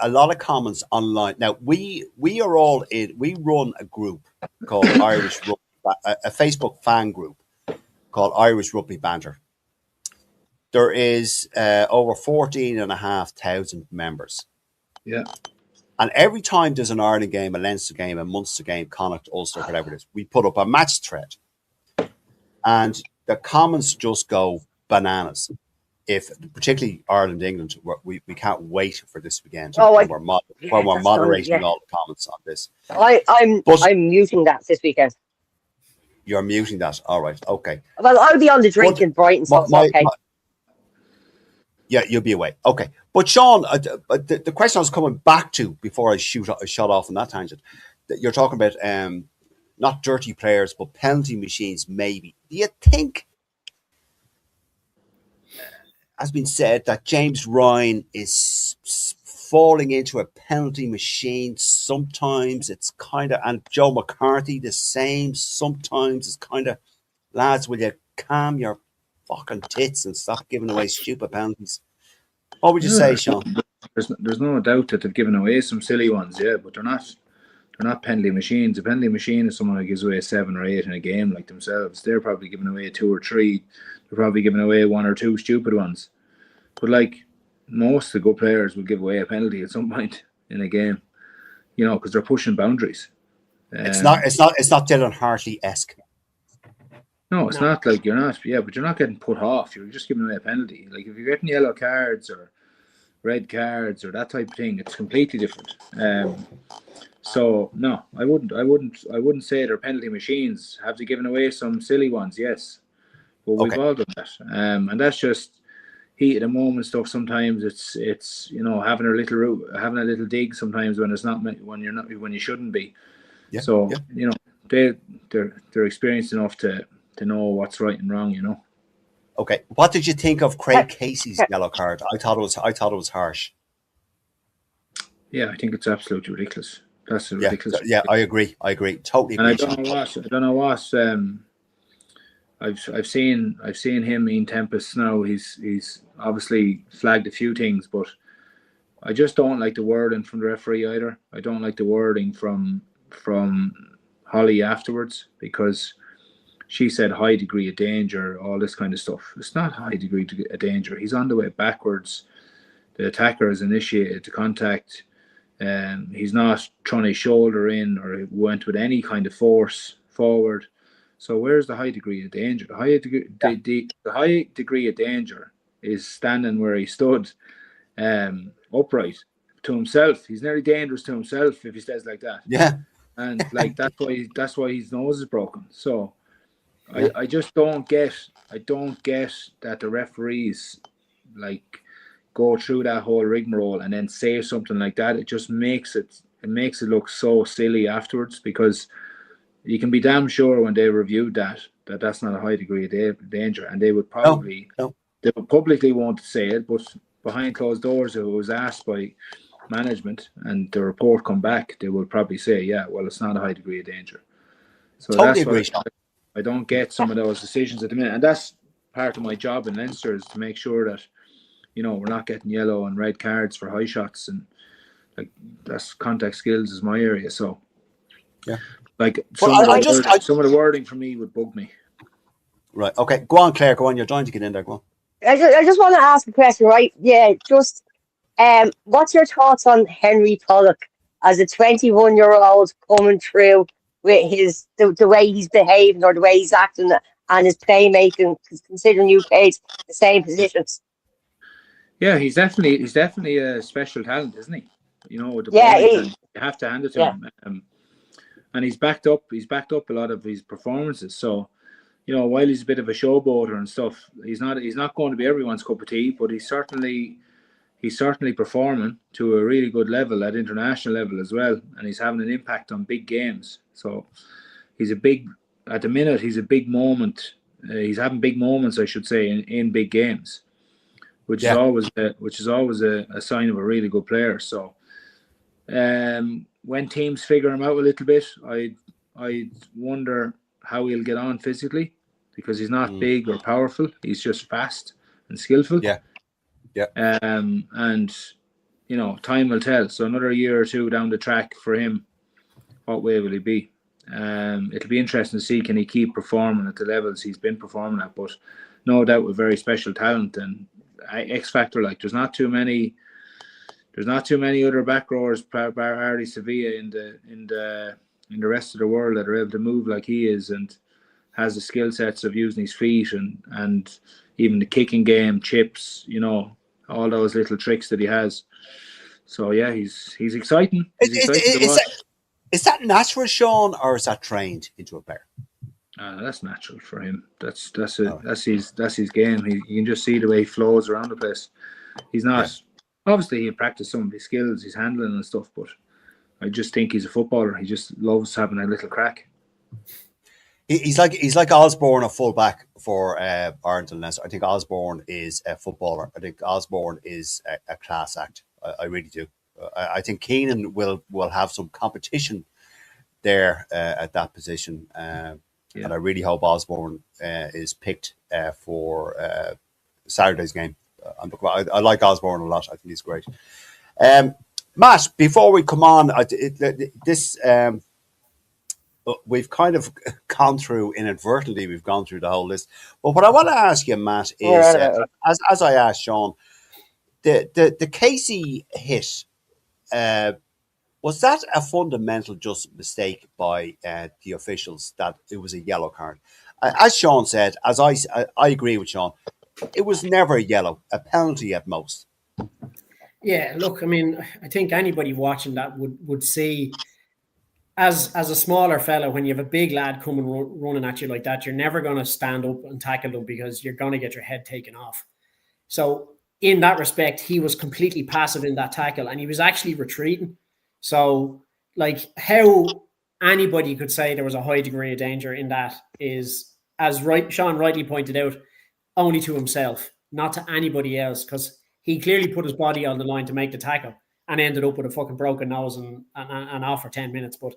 lot of comments online. Now we are all in. We run a group called Irish Rugby, a Facebook fan group called Irish Rugby Banter. There is over 14,500 members. Yeah. And every time there's an Ireland game, a Leinster game, a Munster game, Connacht, Ulster, whatever it is, we put up a match thread. And the comments just go bananas. Particularly Ireland, England, we can't wait for this weekend. We're moderating all the comments on this. I'm muting that this weekend. You're muting that. All right. Okay. Well, I'll be on the drink in Brighton, so it's okay. Yeah, you'll be away. Okay. But Sean, the question I was coming back to before I shot off on that tangent, that you're talking about not dirty players, but penalty machines, maybe. Do you think, has been said, that James Ryan is falling into a penalty machine? Sometimes it's kind of, and Joe McCarthy the same. Sometimes it's kind of, lads, will you calm your fucking tits and stop giving away stupid penalties? What would you say, Sean? There's no doubt that they've given away some silly ones, yeah, but they're not penalty machines. A penalty machine is someone who gives away 7 or 8 in a game like themselves. They're probably giving away 2 or 3. They're probably giving away 1 or 2 stupid ones. But like most of the good players will give away a penalty at some point in a game, you know, because they're pushing boundaries. It's not Dylan Hartley-esque. No, it's not like you're not. Yeah, but you're not getting put off. You're just giving away a penalty. Like if you're getting yellow cards or red cards or that type of thing, it's completely different. So no, I wouldn't say they're penalty machines. Have they given away some silly ones? Yes, but we've all done that. And that's just heat of the moment stuff. Sometimes it's you know, having a little dig. Sometimes when you shouldn't be. Yeah. So you know they're experienced enough to know what's right and wrong. You know. Okay. What did you think of Craig Casey's yellow card? I thought it was harsh. Yeah, I think it's absolutely ridiculous. That's a Yeah. ridiculous. Yeah, I agree. Totally And I agree. don't know what. I've seen him in Tempest now. He's obviously flagged a few things, but I just don't like the wording from the referee either. I don't like the wording from Holly afterwards, because she said high degree of danger, all this kind of stuff. It's not high degree of danger. He's on the way backwards. The attacker has initiated the contact. He's not trying to shoulder in or went with any kind of force forward. So where's the high degree of danger? The high degree of danger is standing where he stood, upright to himself. He's nearly dangerous to himself if he stays like that. Yeah. And like that's why his nose is broken. So I just don't get that the referees like go through that whole rigmarole and then say something like that. It just makes it look so silly afterwards, because you can be damn sure when they reviewed that's not a high degree of danger, and they would probably they would publicly want to say it, but behind closed doors, if it was asked by management and the report come back, they will probably say, yeah, well, it's not a high degree of danger. So totally that's agree. what I don't get some of those decisions at the minute, and that's part of my job in Leinster, is to make sure that we're not getting yellow and red cards for high shots, and like that's contact skills is my area. So like some of the wording for me would bug me. Right. Okay. Go on, Claire. Go on. You're trying to get in there. Go on. I just want to ask a question, right? Yeah, just what's your thoughts on Henry Pollock as a 21-year-old coming through with the way he's behaving or the way he's acting and his playmaking, considering you played the same positions? Yeah, he's definitely a special talent, isn't he? With the ball, you have to hand it to him. And he's backed up a lot of his performances. So, while he's a bit of a showboater and stuff, he's not going to be everyone's cup of tea, but he's certainly performing to a really good level at international level as well, and he's having an impact on big games. So he's a big moment. He's having big moments, I should say, in big games, which is always a sign of a really good player. So when teams figure him out a little bit, I wonder how he'll get on physically, because he's not big or powerful. He's just fast and skillful. Yeah. And time will tell. So another year or two down the track for him, what way will he be? It'll be interesting to see, can he keep performing at the levels he's been performing at. But no doubt with very special talent and X factor. Like there's not too many other back rowers, bar Ardy Sevilla in the rest of the world, that are able to move like he is and has the skill sets of using his feet and even the kicking game, chips, all those little tricks that he has. So yeah, he's exciting. He's exciting to watch. Is that natural, Sean, or is that trained into a player? That's natural for him. That's his game. You can just see the way he flows around the place. He's not obviously he'll practice some of his skills, his handling and stuff, but I just think he's a footballer. He just loves having a little crack. He's like Osborne, a fullback for Ireland and Leinster. I think Osborne is a footballer. I think Osborne is a class act. I really do. I think Keenan will have some competition there at that position, and I really hope Osborne is picked for Saturday's game. I like Osborne a lot. I think he's great. Matt, before we come on, we've kind of gone through inadvertently. We've gone through the whole list. But what I want to ask you, Matt, is as I asked Sean, the Casey hit. Was that a fundamental just mistake by the officials that it was a yellow card? As Sean said, as I agree with Sean, it was never a yellow, a penalty at most. Yeah, look, I mean, I think anybody watching that would see, as a smaller fella, when you have a big lad coming running at you like that, you're never going to stand up and tackle them because you're going to get your head taken off. So in that respect, he was completely passive in that tackle and he was actually retreating. So like how anybody could say there was a high degree of danger in that is, as Sean rightly pointed out, only to himself, not to anybody else, because he clearly put his body on the line to make the tackle and ended up with a fucking broken nose and off for 10 minutes. But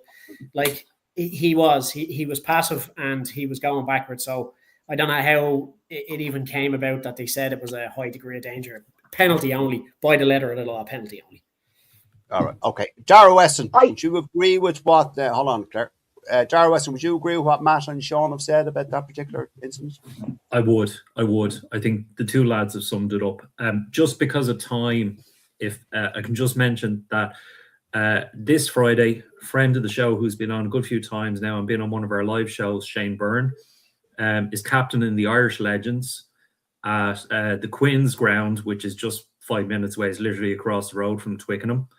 like he was passive and he was going backwards. So I don't know how it even came about that they said it was a high degree of danger. Penalty only, by the letter of the law, penalty only. All right, okay. Dara Weston, would you agree with what? Hold on, Claire. Dara Weston, would you agree with what Matt and Sean have said about that particular incident? I would. I think the two lads have summed it up. Just because of time, if I can just mention that this Friday, friend of the show who's been on a good few times now and been on one of our live shows, Shane Byrne, is captain in the Irish Legends at the Quins ground, which is just 5 minutes away. It's literally across the road from Twickenham.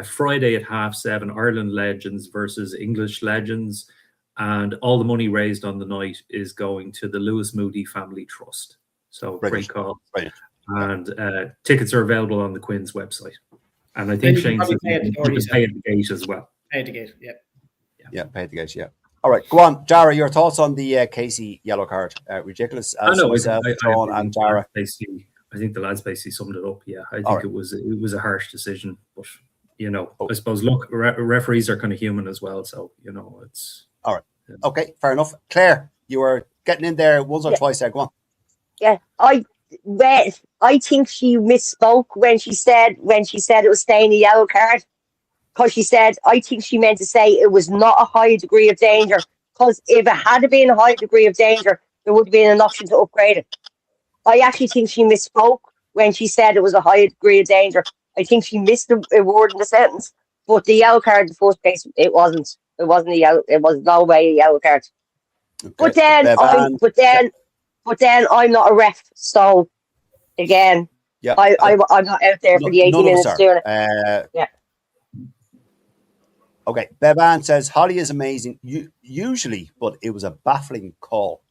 Friday at 7:30, Ireland Legends versus English Legends, and all the money raised on the night is going to the Lewis Moody Family Trust. So great call. Brilliant. And tickets are available on the Quins website. And I think Shane said you can pay at the gate as well. Pay at the gate, yeah. Yeah, pay at the gate, yeah. All right, go on. Dara, your thoughts on the Casey yellow card? Ridiculous. I know. Sean and Dara. I think the lads basically summed it up. Yeah, I think it was a harsh decision, but I suppose look, referees are kind of human as well, so it's all right. Yeah. Okay, fair enough. Claire, you were getting in there once or twice there. Go on. Yeah, I think she misspoke when she said it was staying a yellow card, because she said I think she meant to say it was not a high degree of danger, because if it had been a high degree of danger, there would have been an option to upgrade it. I actually think she misspoke when she said it was a high degree of danger. I think she missed a word in the sentence. But the yellow card in the first place, it wasn't a yellow. It was no way a yellow card. Okay. But then I'm not a ref, so again, I'm not out there for the 80 minutes doing it. Yeah. Okay, Bevan says Holly is amazing, usually, but it was a baffling call.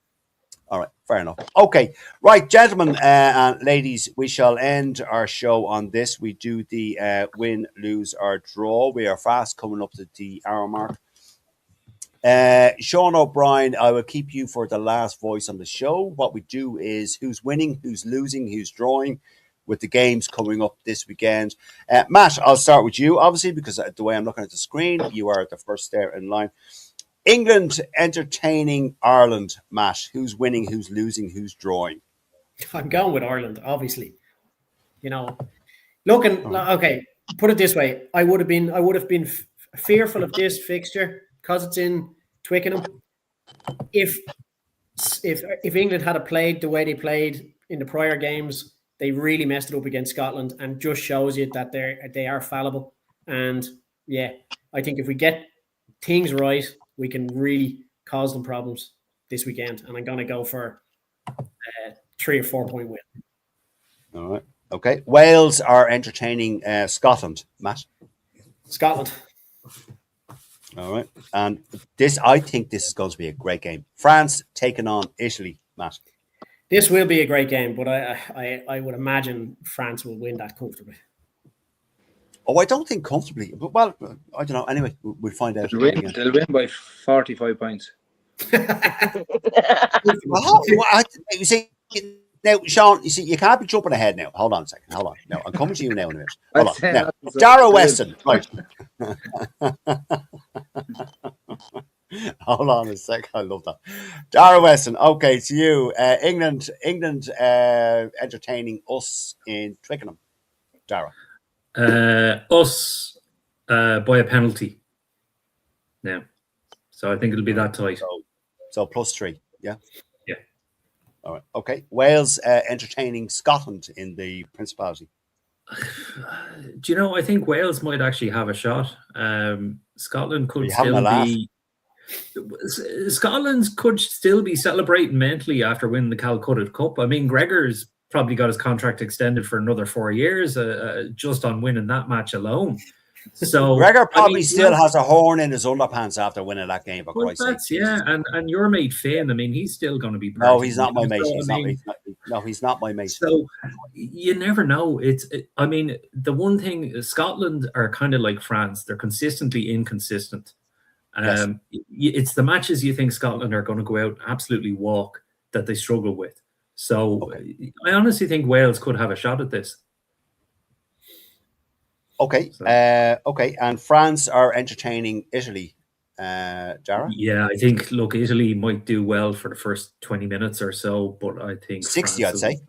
All right, fair enough. Okay, right, gentlemen and ladies, we shall end our show on this. We do the win, lose, or draw. We are fast coming up to the hour mark. Sean O'Brien, I will keep you for the last voice on the show. What we do is who's winning, who's losing, who's drawing, with the games coming up this weekend. Matt, I'll start with you, obviously, because the way I'm looking at the screen, you are the first there in line. England entertaining Ireland, Matt. Who's winning, who's losing, who's drawing? I'm going with Ireland, obviously. Okay, put it this way. I would have been fearful of this fixture because it's in Twickenham. If England had played the way they played in the prior games, they really messed it up against Scotland, and just shows you that they are fallible. And yeah, I think if we get things right, we can really cause them problems this weekend. And I'm going to go for a 3 or 4 point win. All right. Okay. Wales are entertaining Scotland, Matt. Scotland. All right. And I think this is going to be a great game. France taking on Italy, Matt. This will be a great game, but I would imagine France will win that comfortably. Oh, I don't think comfortably. But, well, I don't know. Anyway, we'll find out. They'll win by 45 points. You see, now, Sean, you see, you can't be jumping ahead now. Hold on a second. Hold on. No, I'm coming to you now in a minute. Hold on. Now, Dara Weston. Right. Hold on a second. I love that. Dara Weston. Okay, to you. England entertaining us in Twickenham. Dara. Us by a penalty now. So I think it'll be that tight. So +3, yeah? Yeah. All right. Okay. Wales entertaining Scotland in the Principality. Do you know, I think Wales might actually have a shot. Scotland could still be... Scotland could still be celebrating mentally after winning the Calcutta Cup. I mean, Gregor's probably got his contract extended for another 4 years just on winning that match alone. So Gregor probably still has a horn in his underpants after winning that game. For Christ's sake. Yeah, and your mate Finn, I mean, he's still going to be. No, he's not my mate. He's not my mate. So you never know. I mean, the one thing, Scotland are kind of like France. They're consistently inconsistent. It's the matches you think Scotland are going to go out and absolutely walk that they struggle with. So I honestly think Wales could have a shot at this. Okay. Okay. And France are entertaining Italy. Dara? Yeah, I think, look, Italy might do well for the first 20 minutes or so, but I think 60, France I'd say.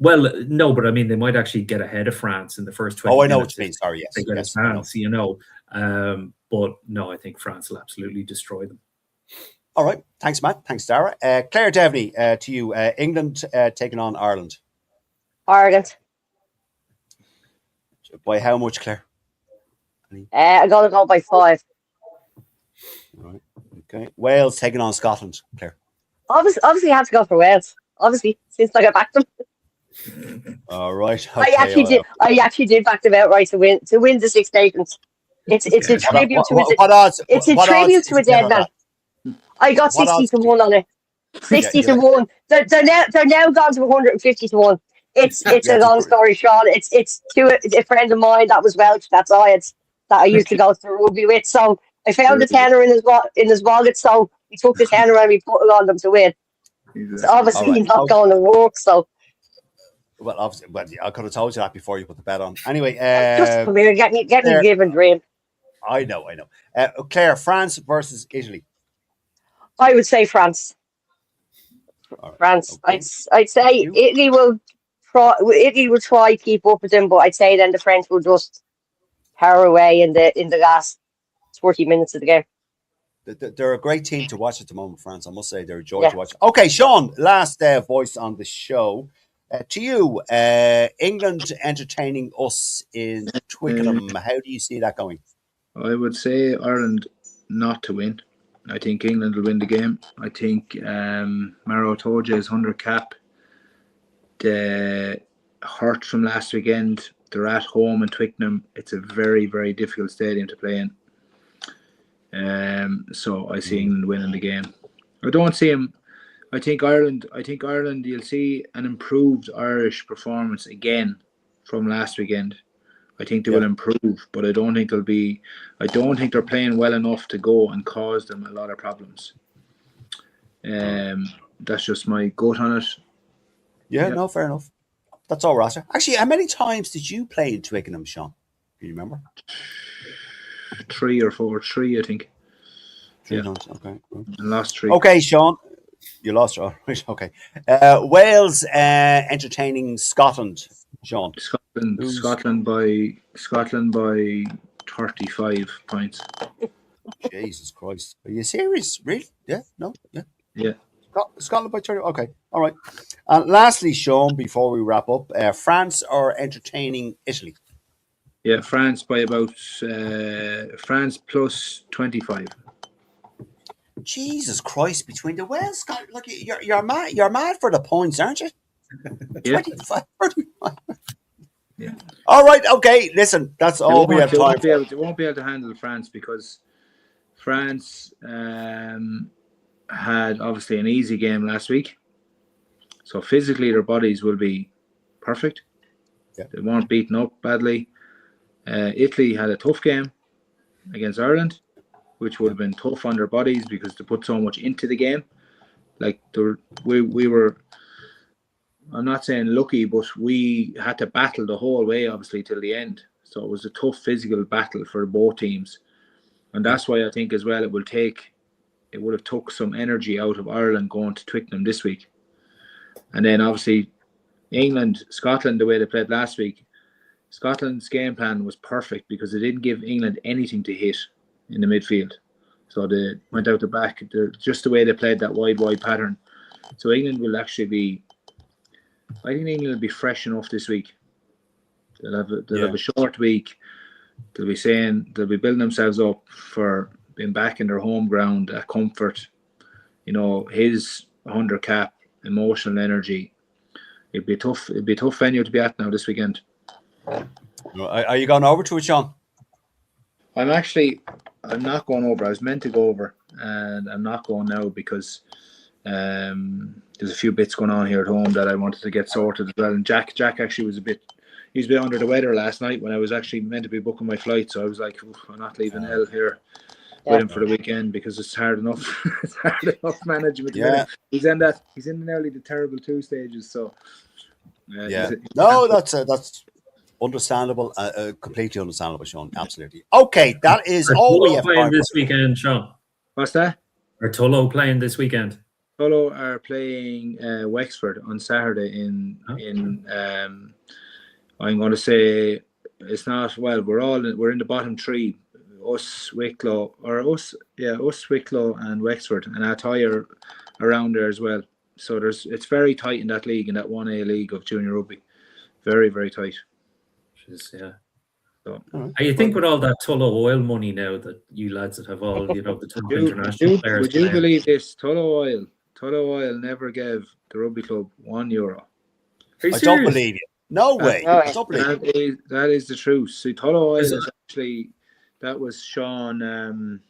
Well, no, but I mean, they might actually get ahead of France in the first 20 minutes. I know what you mean. Sorry, yes. They get a chance, you know. But no, I think France will absolutely destroy them. All right. Thanks, Matt. Thanks, Dara. Claire Devney, to you. England taking on Ireland. Ireland. By how much, Claire? I'm going to go by 5. All right. Okay. Wales taking on Scotland, Claire. Obviously, I have to go for Wales. Obviously, since I got back them. All right. Okay, I actually did back them outright to win the Six Nations. It's a tribute to what odds? It's a tribute to a dead man. I got 60 to 1 on it. 60 to 1. They're now gone to 150 to 1. It's a long story short. It's to a friend of mine that was Welsh. That's that I used to go to rugby with. So I found the tenner in his wallet. So we took the tenner and we put it on them to win. It's obviously not going to work. So. Well, obviously, I could have told you that before you put the bet on. Anyway, just come here, get me given dream. I know. Claire, France versus Italy. I would say France. Right. France. Okay. I'd say Italy will try keep up with them, but I'd say then the French will just power away in the last 40 minutes of the game. They're a great team to watch at the moment, France. I must say they're a joy to watch. Okay, Sean, last voice on the show. To you, England entertaining us in Twickenham. How do you see that going? I would say Ireland not to win. I think England will win the game. I think Maro Toja is 100 cap. The hurt from last weekend, they're at home in Twickenham. It's a very, very difficult stadium to play in. So I see England winning the game. I don't see him. I think Ireland, you'll see an improved Irish performance again from last weekend. I think they will improve, but I don't think they're playing well enough to go and cause them a lot of problems. That's just my gut on it. Yeah, no, fair enough. That's all, Rosser. Actually, how many times did you play in Twickenham, Sean? Do you remember? 3 or 4. 3, I think. 3 times, okay. I lost 3. Okay, Sean. You lost, all right, okay. Wales entertaining Scotland, Sean. Scotland by 35 points. Jesus Christ. Are you serious? Really? Yeah? No? Yeah. Yeah. Scotland by 30. Okay. All right. And lastly, Sean, before we wrap up, France are entertaining Italy. Yeah, France by about France plus 25. Jesus Christ! Between the Wales, look, you're mad for the points, aren't you? Yeah. 25, 35. Yeah. All right. Okay. Listen, that's all we have time for. They won't be able to handle France because France had obviously an easy game last week. So physically, their bodies will be perfect. Yeah. They weren't beaten up badly. Italy had a tough game against Ireland, which would have been tough on their bodies because they put so much into the game. Like we were, I'm not saying lucky, but we had to battle the whole way, obviously, till the end. So it was a tough physical battle for both teams. And that's why I think as well it would have took some energy out of Ireland going to Twickenham this week. And then obviously England, Scotland, the way they played last week, Scotland's game plan was perfect because they didn't give England anything to hit in the midfield. So they went out the back, just the way they played that wide pattern. So England will actually be, I think England will be fresh enough this week. They'll have a short week. They'll be building themselves up for being back in their home ground at comfort. You know, his 100 cap, emotional energy. It'd be a tough venue to be at now this weekend. Are you going over to it, Sean? I'm not going over. I was meant to go over, and I'm not going now because there's a few bits going on here at home that I wanted to get sorted as well. And Jack actually was he was a bit under the weather last night when I was actually meant to be booking my flight. So I was like, I'm not leaving L here. with him for the weekend because it's hard enough. It's hard enough management. He's in nearly the terrible 2 stages. So that's understandable, completely understandable, Sean. Absolutely. Okay, that is all we have playing this weekend, Sean. What's that? Are Tullow playing this weekend? Tullow are playing Wexford on Saturday in I'm going to say it's not we're in the bottom 3. Us, Wicklow, and Wexford, and Athy are around there as well. So it's very tight in that league, in that 1A league of junior rugby. Very, very tight. Yeah. So, you think with all that Tullow oil money now that you lads that have all the top international players. Would you believe this? Tullow Oil never gave the rugby club €1. I don't believe you. No way. I don't believe that is the truth. See, Tullow Oil is actually. That was Sean Dunn.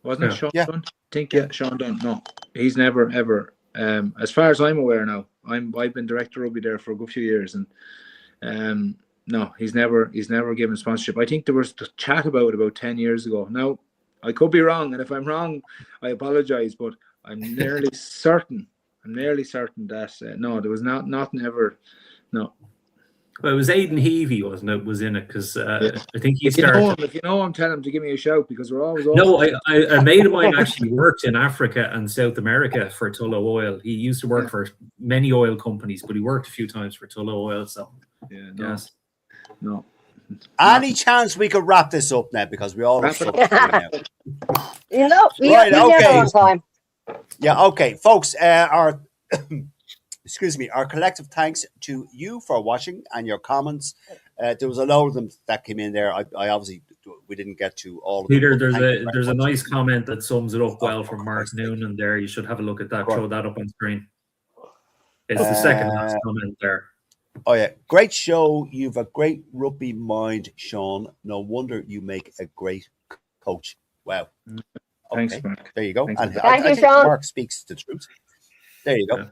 Wasn't it Sean Dunn? I think, Sean Dunn. No, he's never, ever, as far as I'm aware now, I've been director of rugby there for a good few years, and no, he's never given sponsorship. I think there was chat about 10 years ago. Now, I could be wrong, and if I'm wrong, I apologise, but I'm nearly certain. That, no, there was nothing ever, no. Well, it was Aidan Heavey, wasn't it? Was in it because I think he started. If you know him, tell him to give me a shout because we're always. No, a mate of mine actually worked in Africa and South America for Tullow Oil. He used to work for many oil companies, but he worked a few times for Tullow Oil. So, no. Any chance we could wrap this up now because we all have stuff to do now. We have on time. Yeah, okay, folks. Our our collective thanks to you for watching and your comments. There was a lot of them that came in there. I obviously we didn't get to all of them. Peter, there's a nice comment that sums it up well from Mark Noonan there. You should have a look at that. Throw that up on screen. It's the second last comment there. Oh yeah, great show. You've a great rugby mind, Sean. No wonder you make a great coach. Wow. Thanks, Mark. There you go. Thank you, Sean. Mark speaks the truth. There you go. Yeah.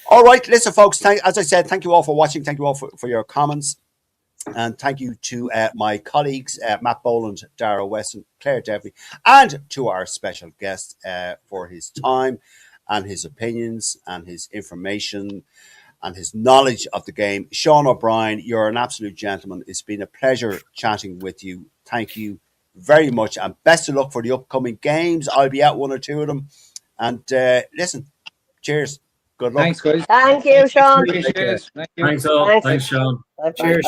All right, listen, folks. As I said, thank you all for watching. Thank you all for your comments. And thank you to my colleagues, Matt Boland, Dara Weston, Claire Devley, and to our special guest for his time and his opinions and his information and his knowledge of the game. Sean O'Brien, you're an absolute gentleman. It's been a pleasure chatting with you. Thank you very much. And best of luck for the upcoming games. I'll be at one or two of them. And listen, cheers. Good luck. Thanks, guys. Thank you, Sean. Thank you. Thanks all. Thanks, Sean. Cheers.